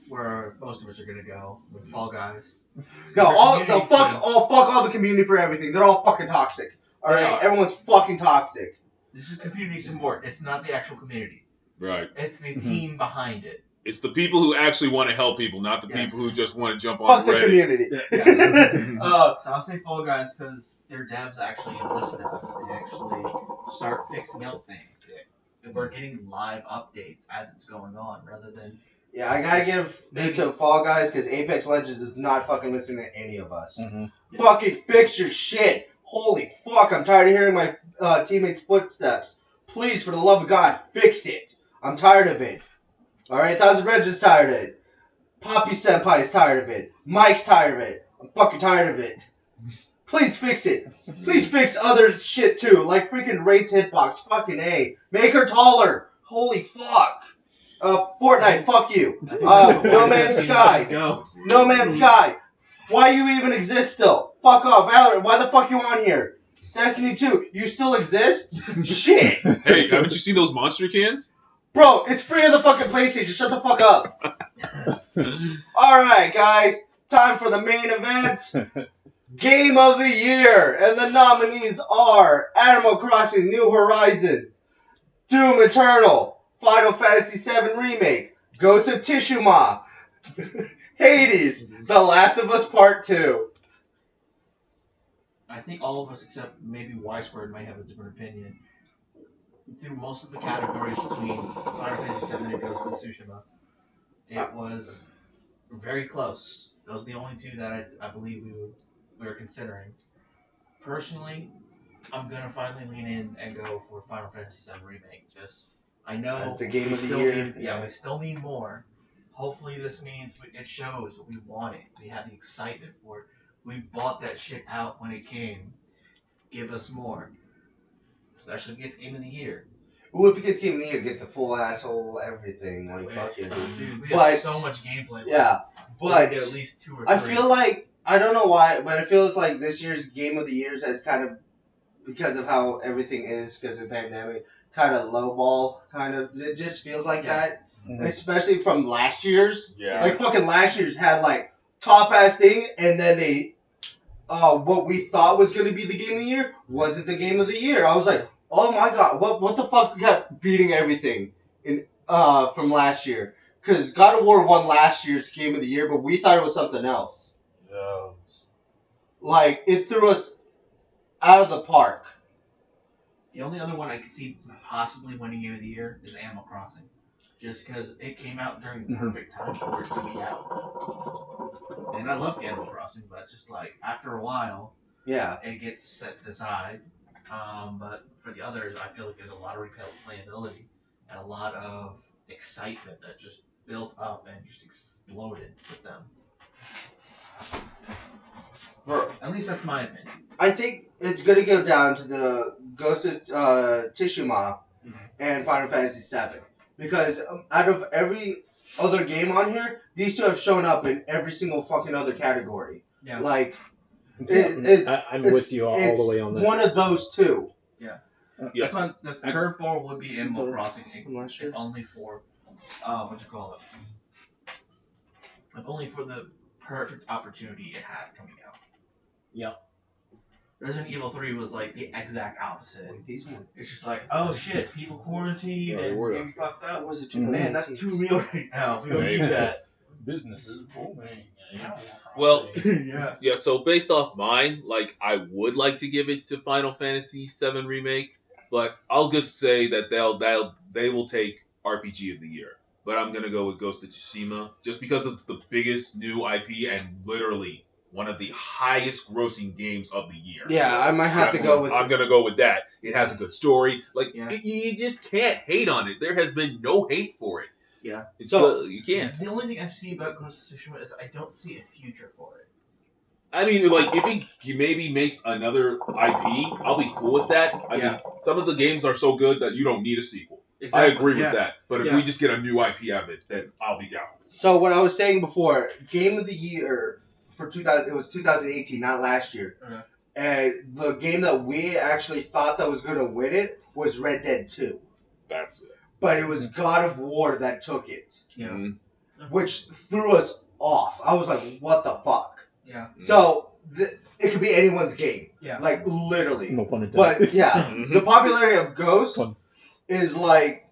where most of us are gonna go with Fall Guys. Fuck all the community for everything. They're all fucking toxic. All right, everyone's fucking toxic. This is community support. It's not the actual community. Right. It's the team behind it. It's the people who actually want to help people, not the people who just want to jump on Fuck the Reddit. community. So I'll say Fall Guys because their devs actually listen to us. They actually start fixing out things. We're getting live updates as it's going on, rather than. Yeah, I gotta give it to Fall Guys because Apex Legends is not fucking listening to any of us. Fucking fix your shit. Holy fuck, I'm tired of hearing my teammates' footsteps. Please, for the love of God, fix it. I'm tired of it. Alright, Thousand Reds is tired of it. Poppy Senpai is tired of it. Mike's tired of it. I'm fucking tired of it. Please fix it. Please fix other shit too, like freaking Raid's hitbox. Fucking A. Make her taller. Holy fuck. Fortnite, fuck you. No Man's Sky. No Man's Sky. Why you even exist still? Fuck off. Valorant, why the fuck you on here? Destiny 2, you still exist? Shit. Hey, haven't you seen those monster cans? Bro, it's free on the fucking PlayStation. Shut the fuck up. Alright, guys. Time for the main event. Game of the Year. And the nominees are Animal Crossing New Horizons, Doom Eternal, Final Fantasy VII Remake, Ghost of Tsushima, Hades, The Last of Us Part 2. I think all of us, except maybe Y Squared, might have a different opinion. Through most of the categories between Final Fantasy VII and Ghost of Tsushima, it was very close. Those are the only two that I believe we were considering. Personally, I'm gonna finally lean in and go for Final Fantasy VII Remake. I know that's the game we of the still year. we still need more. Hopefully, this means it shows we want it. We have the excitement for it. We bought that shit out when it came. Give us more. Especially if it gets Game of the Year. Ooh, if it gets Game of the Year, get the full asshole everything. Like, fuck it, dude. We but, have so much gameplay. Yeah, but at least 2 or 3. I feel like, I don't know why, but it feels like this year's Game of the Years has kind of, because of how everything is, because of the pandemic, kind of lowball, kind of. It just feels like that. Especially from last year's. Yeah. Like, fucking last year's had, like, top-ass thing, and then they, what we thought was going to be the Game of the Year wasn't the Game of the Year. I was like, oh my god, what the fuck got beating everything in from last year? Because God of War won last year's Game of the Year, but we thought it was something else. Yeah. Like, it threw us out of the park. The only other one I could see possibly winning Game of the Year is Animal Crossing. Just because it came out during the perfect time for it to be out. And I love Animal Crossing, but just like, after a while, it gets set aside. But for the others, I feel like there's a lot of replayability and a lot of excitement that just built up and just exploded with them. At least that's my opinion. I think it's going to go down to the Ghost of Tsushima and Final Fantasy VII. Because out of every other game on here, these two have shown up in every single fucking other category. Like, I'm with you all the way on that. One of those two. Yeah. Yes. That's why the curveball would be Animal Crossing, from last year's? if only for if only for the perfect opportunity it had coming out. Yeah. Resident Evil 3 was like the exact opposite. Wait, these ones. It's just like, oh shit, people quarantined Yeah, they and were getting fucked up. What was it? Man, that's too real right now. We don't need that. Business is booming. Well, Yeah. Yeah, so based off mine, like I would like to give it to Final Fantasy VII Remake, but I'll just say that they will take RPG of the year. But I'm gonna go with Ghost of Tsushima just because it's the biggest new IP and literally one of the highest grossing games of the year. Yeah, So I might have to go with. I'm gonna go with that. It has a good story. Like Yeah. you just can't hate on it. There has been no hate for it. Yeah. It's So- you can't. The only thing I've seen about Ghost of Tsushima is I don't see a future for it. I mean, like, if he maybe makes another IP, I'll be cool with that. I mean, some of the games are so good that you don't need a sequel. I agree with that. But if we just get a new IP out of it, then I'll be down. So what I was saying before, game of the year for 2000, it was 2018, not last year. Okay. And the game that we actually thought that was going to win it was Red Dead 2. That's it. But it was God of War that took it, Yeah. Mhm. which threw us off. I was like, what the fuck? Yeah. So it could be anyone's game. Yeah. Like, literally. No pun intended. But, yeah, Mhm. the popularity of Ghost Fun. is, like,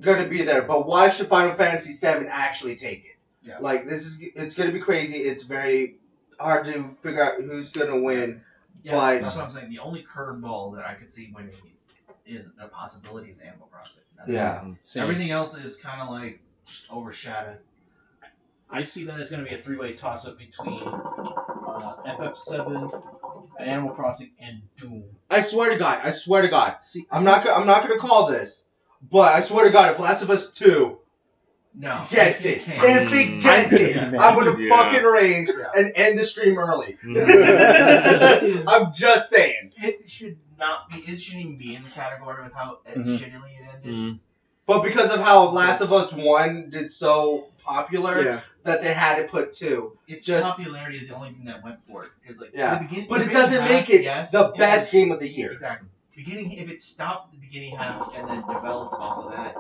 going to be there. But why should Final Fantasy VII actually take it? Yeah. Like, it's going to be crazy. It's very hard to figure out who's going to win. Yeah, But- that's what I'm saying. The only curveball that I could see winning is a possibility is Animal Crossing. That's Yeah. it. Everything else is kind of like just overshadowed. I see that it's going to be a three-way toss-up between FF7, Animal Crossing, and Doom. I swear to God. See, I'm not going to call this. But I swear to God, if Last of Us 2 No. gets it, can't. if it gets it, Yeah. I'm going to Yeah. fucking rage Yeah. and end the stream early. Is- I'm just saying. It should not be. It shouldn't even be in the category with how Mhm. shittily it ended. Mhm. But because of how Last of Us 1 did so popular that they had to put 2. Its Just- popularity is the only thing that went for it. Because like Yeah. the beginning, But the it beginning doesn't half, make it yes, the it best was- game of the year. Exactly. Beginning, if it stopped at the beginning half and then developed off of that,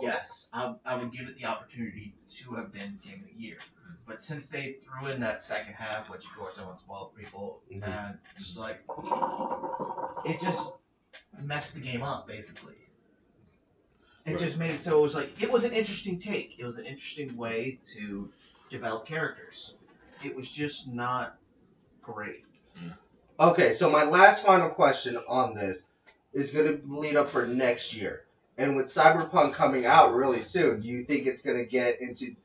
yes, I would give it the opportunity to have been game of the year. But since they threw in that second half, which of course I won't spoil for people, Mhm. and just like it just messed the game up basically. It just made it so it was like it was an interesting take. It was an interesting way to develop characters. It was just not great. Okay, so my last final question on this is going to lead up for next year. And with Cyberpunk coming out really soon, do you think it's going to get into,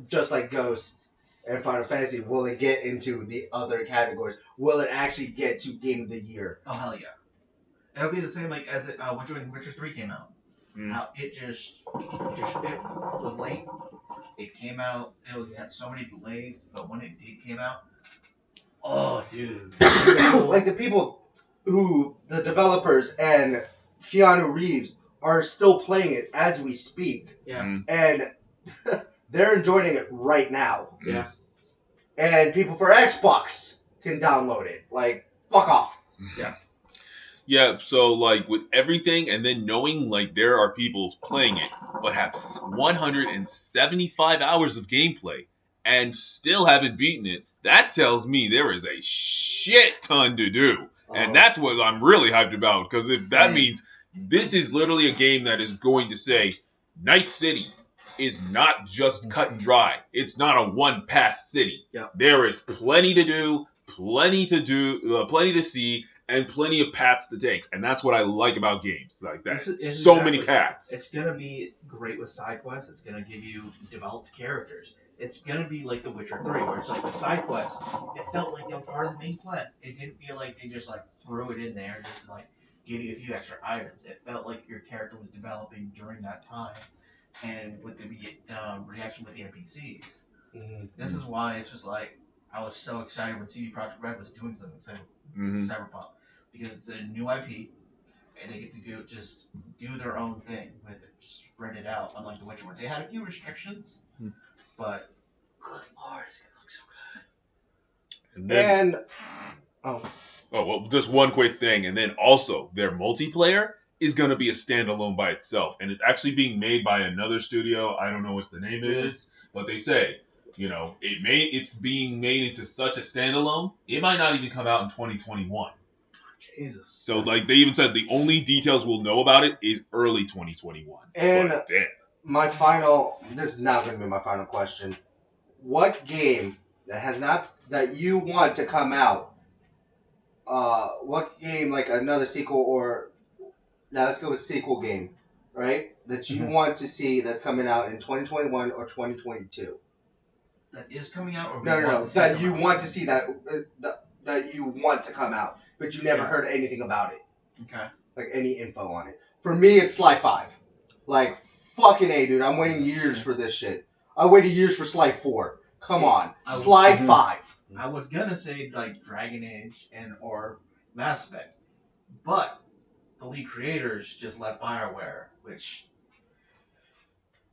just like Ghost and Final Fantasy, will it get into the other categories? Will it actually get to Game of the Year? Oh hell yeah! It'll be the same like as it when Witcher 3 came out. Mm. How it was late. It came out. It had so many delays, but when it did came out, oh dude, Like the people the developers and Keanu Reeves are still playing it as we speak. yeah, Mm. And they're enjoying it right now. Yeah. And people for Xbox can download it. Like, fuck off. Yeah, so like with everything, and then knowing like there are people playing it, but have 175 hours of gameplay and still haven't beaten it, that tells me there is a shit ton to do. And that's what I'm really hyped about, because if that Same. means this is literally a game that is going to say Night City is not just cut and dry. It's not a one-path city. Yeah. There is plenty to do, plenty to see, and plenty of paths to take. And that's what I like about games like that. This is So many exactly- paths. it's gonna be great with side quests. It's gonna give you developed characters. It's gonna be like The Witcher 3, where it's like the side quests. It felt like they were part of the main quest. It didn't feel like they just like threw it in there just to like give you a few extra items. It felt like your character was developing during that time, and with the reaction with the NPCs. This is why it's just like I was so excited when CD Projekt Red was doing something Mhm. Cyberpunk, because it's a new IP. And they get to go just do their own thing with it, spread it out. Unlike The Witcher, where they had a few restrictions, Hmm. but good lord, it's gonna look so good. And then, And, oh, Oh, well, just one quick thing. And then also, their multiplayer is going to be a standalone by itself. And it's actually being made by another studio. I don't know what the name is, but they say, it's being made into such a standalone, it might not even come out in 2021. Jesus. So, like, they even said the only details we'll know about it is early 2021. And but, damn. this is not going to be my final question. What game that you want to come out, what game, like another sequel or, now let's go with sequel game, right? That you want to see that's coming out in 2021 or 2022? That is coming out, or No. That you want to see that you want to come out, but you never heard anything about it. Okay. Like any info on it. For me, it's Sly 5. Like, fucking A, dude. I'm waiting years for this shit. I waited years for Sly 4. Come on. Sly 5. I was gonna say, like, Dragon Age or Mass Effect, but the lead creators just left BioWare, which...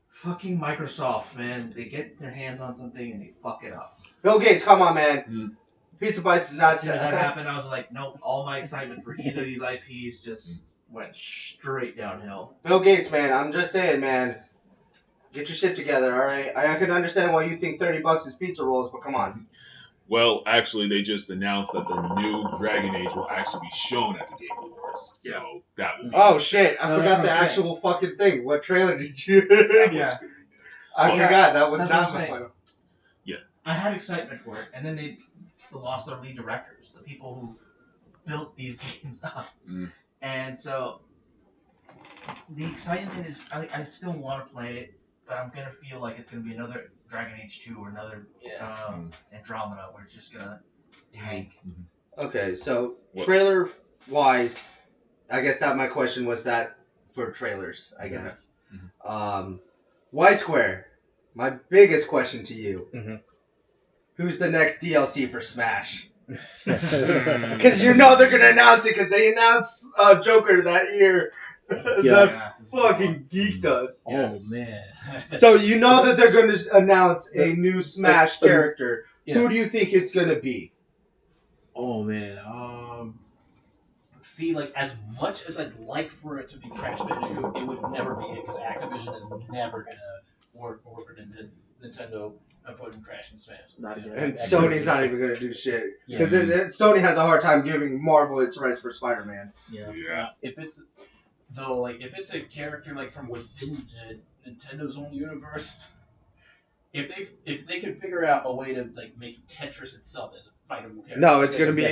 Fucking Microsoft, man. They get their hands on something and they fuck it up. Bill Gates, come on, man. Pizza Bites is not... As soon as that happened, I was like, nope, all my excitement for either of these IPs just went straight downhill. Bill Gates, man, I'm just saying, man. Get your shit together, alright? I can understand why you think $30 is pizza rolls, but come on. Well, actually, they just announced that the new Dragon Age will actually be shown at the Game Awards. Yeah. So that will be... Oh, shit. I No, forgot that's the what I'm actual fucking thing. What trailer did you... Yeah. I forgot. That was That's not what I'm my saying. final. I had excitement for it, and then they lost their lead directors, the people who built these games up. And so the excitement is, I still want to play it, but I'm going to feel like it's going to be another Dragon Age 2 or another Andromeda where it's just going to tank. Okay, so What? trailer-wise, I guess that my question was that for trailers, I guess. Y Square, my biggest question to you. Who's the next DLC for Smash? Because you know they're going to announce it because they announced Joker that year. That fucking geeked us. Oh, man. So you know that they're going to announce a new Smash character. Who do you think it's going to be? Oh, man. See, like, as much as I'd like for it to be Crash Bandicoot, it would never be it because Activision is never going to work with Nintendo putting Crash and Smash. Not again. And Sony's not even going to do shit. Yeah. Because Sony has a hard time giving Marvel its rights for Spider-Man. Yeah. If it's a character like from within Nintendo's own universe, if they could figure out a way to like make Tetris itself as a fightable character. No, it's gonna be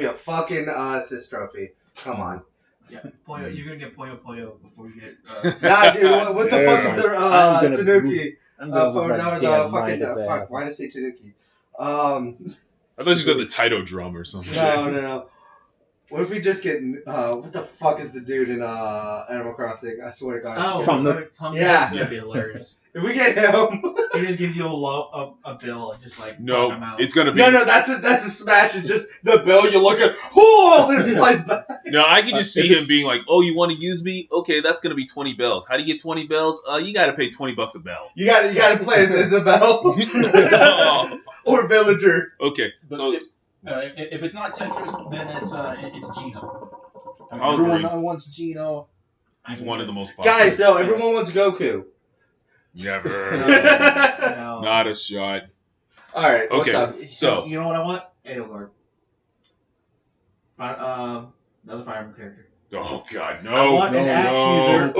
a fucking assist trophy. Come on. Yeah, Puyo, you're going to get Puyo before you get... Nah, dude, what the fuck is their I'm gonna Tanuki? I'm gonna lose my No, damn the mind fucking at that. fuck. Why did I say Tanuki? I thought you said the Taito drum or something. No. What if we just get what the fuck is the dude in Animal Crossing? I swear to God. Tom Yeah. That'd be hilarious. If we get him. He just gives you a bill and just like No, fuck him out. it's gonna be... No, that's a smash. It's just the bill. You look at, oh, it flies back. No, I can just If see him it's- being like, "Oh, you want to use me? Okay, that's gonna be 20 bells. How do you get 20 bells? You gotta pay $20 a bell." You gotta play as Isabel or Villager. Okay, But so if it's not Tetris, then it's Gino. I mean, I'll everyone agree. wants Gino. he's one of the most popular. Guys, no, everyone wants Goku. Never. No. Not a shot. All right, what's Okay. up? So- you know what I want? Edelgard. Another Fire Emblem character. Oh God, I no! want an axe no. user. Oops!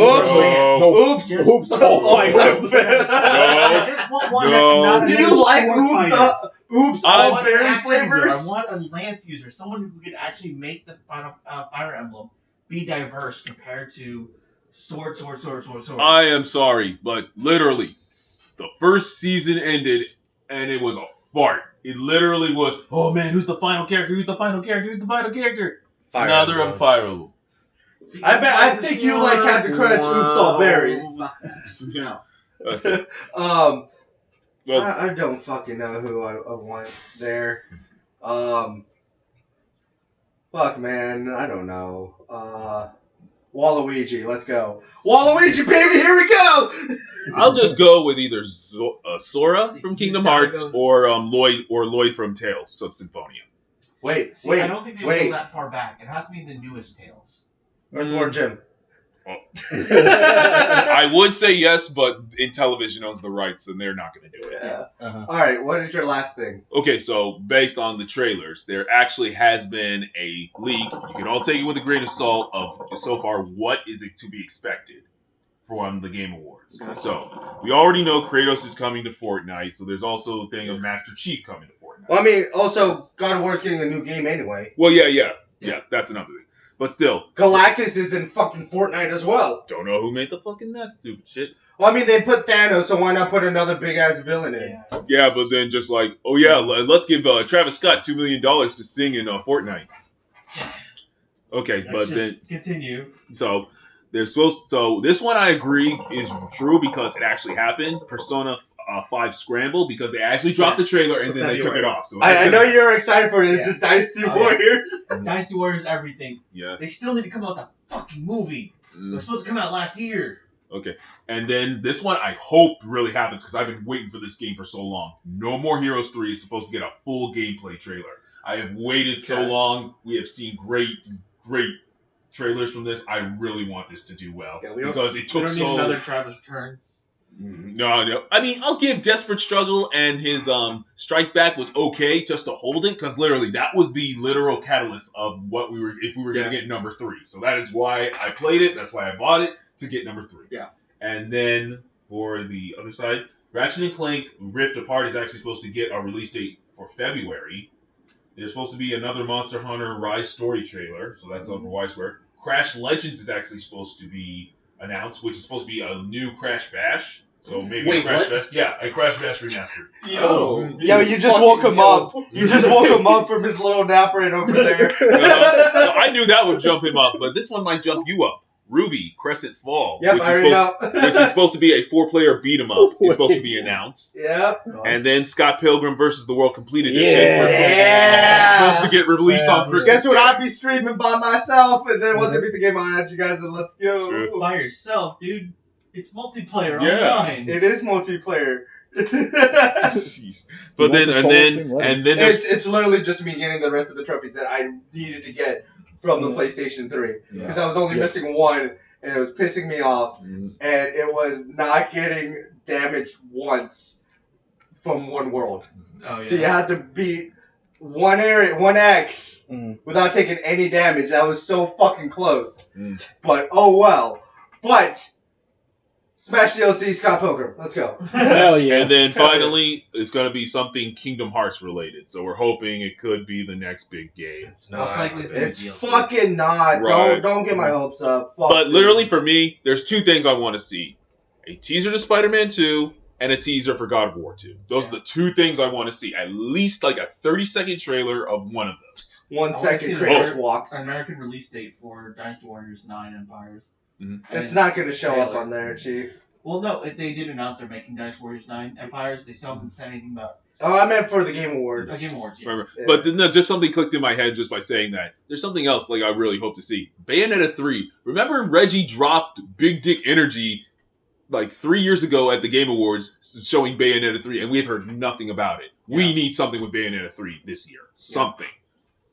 No. Oops! Oops! Oh my God. I just want one No. that's not Do another you like sword oops? fighter. Oops! I All want berry an axe user. flavors. I want a lance user. Someone who could actually make the final Fire Emblem be diverse compared to sword. I am sorry, but literally, the first season ended, and it was a fart. It literally was, "Oh man, who's the final character? Who's the final character? Who's the final character?" Now they're on Fire Emblem. See, I think you like Captain Crunch. Oops! All berries. No. Okay. Well, I don't fucking know who I want there. Fuck, man, I don't know. Waluigi, let's go. Waluigi, baby, here we go! I'll just go with either Sora from Kingdom Hearts or Lloyd from Tales of Symphonia. Wait, See, wait, I don't think they would wait. go that far back. It has to be the newest Tales. Earthworm Jim. I would say yes, but Intellivision owns the rights, and they're not going to do it. Yeah. Uh-huh. All right, what is your last thing? Okay, so based on the trailers, there actually has been a leak. You can all take it with a grain of salt of so far what is it to be expected from the Game Awards. Gotcha. So we already know Kratos is coming to Fortnite, so there's also a thing of Master Chief coming to Fortnite. Well, I mean, also, God of War's getting a new game anyway. Well, yeah, that's another thing. But still, Galactus is in fucking Fortnite as well. don't know who made the fucking that stupid shit. Well, I mean, they put Thanos, so why not put another big-ass villain in? Yeah, but then just like, oh yeah, let's give Travis Scott $2 million to sing in Fortnite. Okay, but then Continue. so so this one I agree is true because it actually happened. Persona 5 Scramble, because they actually dropped the trailer and then they took it off. So I know you're excited for it. It's Yeah. just Dynasty Oh, yeah. Warriors. Dynasty Warriors, everything. Yeah. They still need to come out with that fucking movie. It Mm, was supposed to come out last year. okay. And then this one I hope really happens because I've been waiting for this game for so long. No More Heroes 3 is supposed to get a full gameplay trailer. I have waited so Okay. long. We have seen great trailers from this. I really want this to do well Yeah, we don't- because it We took don't so. need another Travis Returns. No. I mean, I'll give Desperate Struggle and his Strike Back was okay just to hold it, because literally that was the literal catalyst of what we were if we were gonna get number 3. So that is why I played it. That's why I bought it to get number 3. Yeah. And then for the other side, Ratchet and Clank Rift Apart is actually supposed to get a release date for February. There's supposed to be another Monster Hunter Rise story trailer, so that's over WiseWare. Crash Legends is actually supposed to be announced, which is supposed to be a new Crash Bash. So maybe Wait, a Crash what? Bash. Yeah, a Crash Bash remastered. Yo. Yo, you just woke him up. You just woke him up from his little nap right over there. So I knew that would jump him up, but this one might jump you up. Ruby Crescent Fall, Yep, I already know. which is supposed to be a 4-player beat 'em up, is supposed to be announced. Yeah. And then Scott Pilgrim versus the World Complete Edition Yeah. supposed to get released on Christmas. Guess what? Day. I'll be streaming by myself, and then once I beat the game, I'll add you guys and let's go. True. By yourself, dude. It's multiplayer Yeah. online. It is multiplayer. Jeez. But He then wants a and solo then thing, let him. and then there's it's literally just me getting the rest of the trophies that I needed to get from the PlayStation 3. Because I was only missing one, and it was pissing me off. Mm. And it was not getting damaged once from one world. Oh, yeah. So you had to beat one area, one X, Mm. without taking any damage. That was so fucking close. Mm. But oh well. But Smash DLC, Scott Pilgrim. Let's go. Hell yeah. and then finally it's gonna be something Kingdom Hearts related. So we're hoping it could be the next big game. It's Most likely it's gonna It's be DLC. fucking not. Right. Don't get my hopes up. Fuck But it. literally for me, there's 2 things I want to see. A teaser to Spider-Man 2 and a teaser for God of War 2. Those are the 2 things I want to see. At least like a 30-second trailer of one of those. 1 I wanna see second the creators first- walks. An American release date for Dynasty Warriors 9 Empires. Mhm. It's not going to show up Trailer. on there, Chief. Well, no, they did announce they're making Dynasty Warriors 9 Empires. They still haven't said anything about Oh, I meant for the Game Awards. Game Awards. Yeah. Remember? Yeah. But then, no, just something clicked in my head just by saying that. There's something else like I really hope to see. Bayonetta 3. Remember Reggie dropped Big Dick Energy like 3 years ago at the Game Awards showing Bayonetta 3, and we've heard nothing about it. We need something with Bayonetta 3 this year. Something.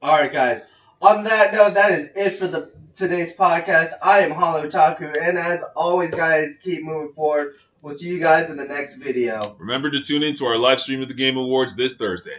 All right, guys. On that note, that is it for today's podcast. I am Hollow Otaku, and as always, guys, keep moving forward. We'll see you guys in the next video. Remember to tune in to our live stream of the Game Awards this Thursday.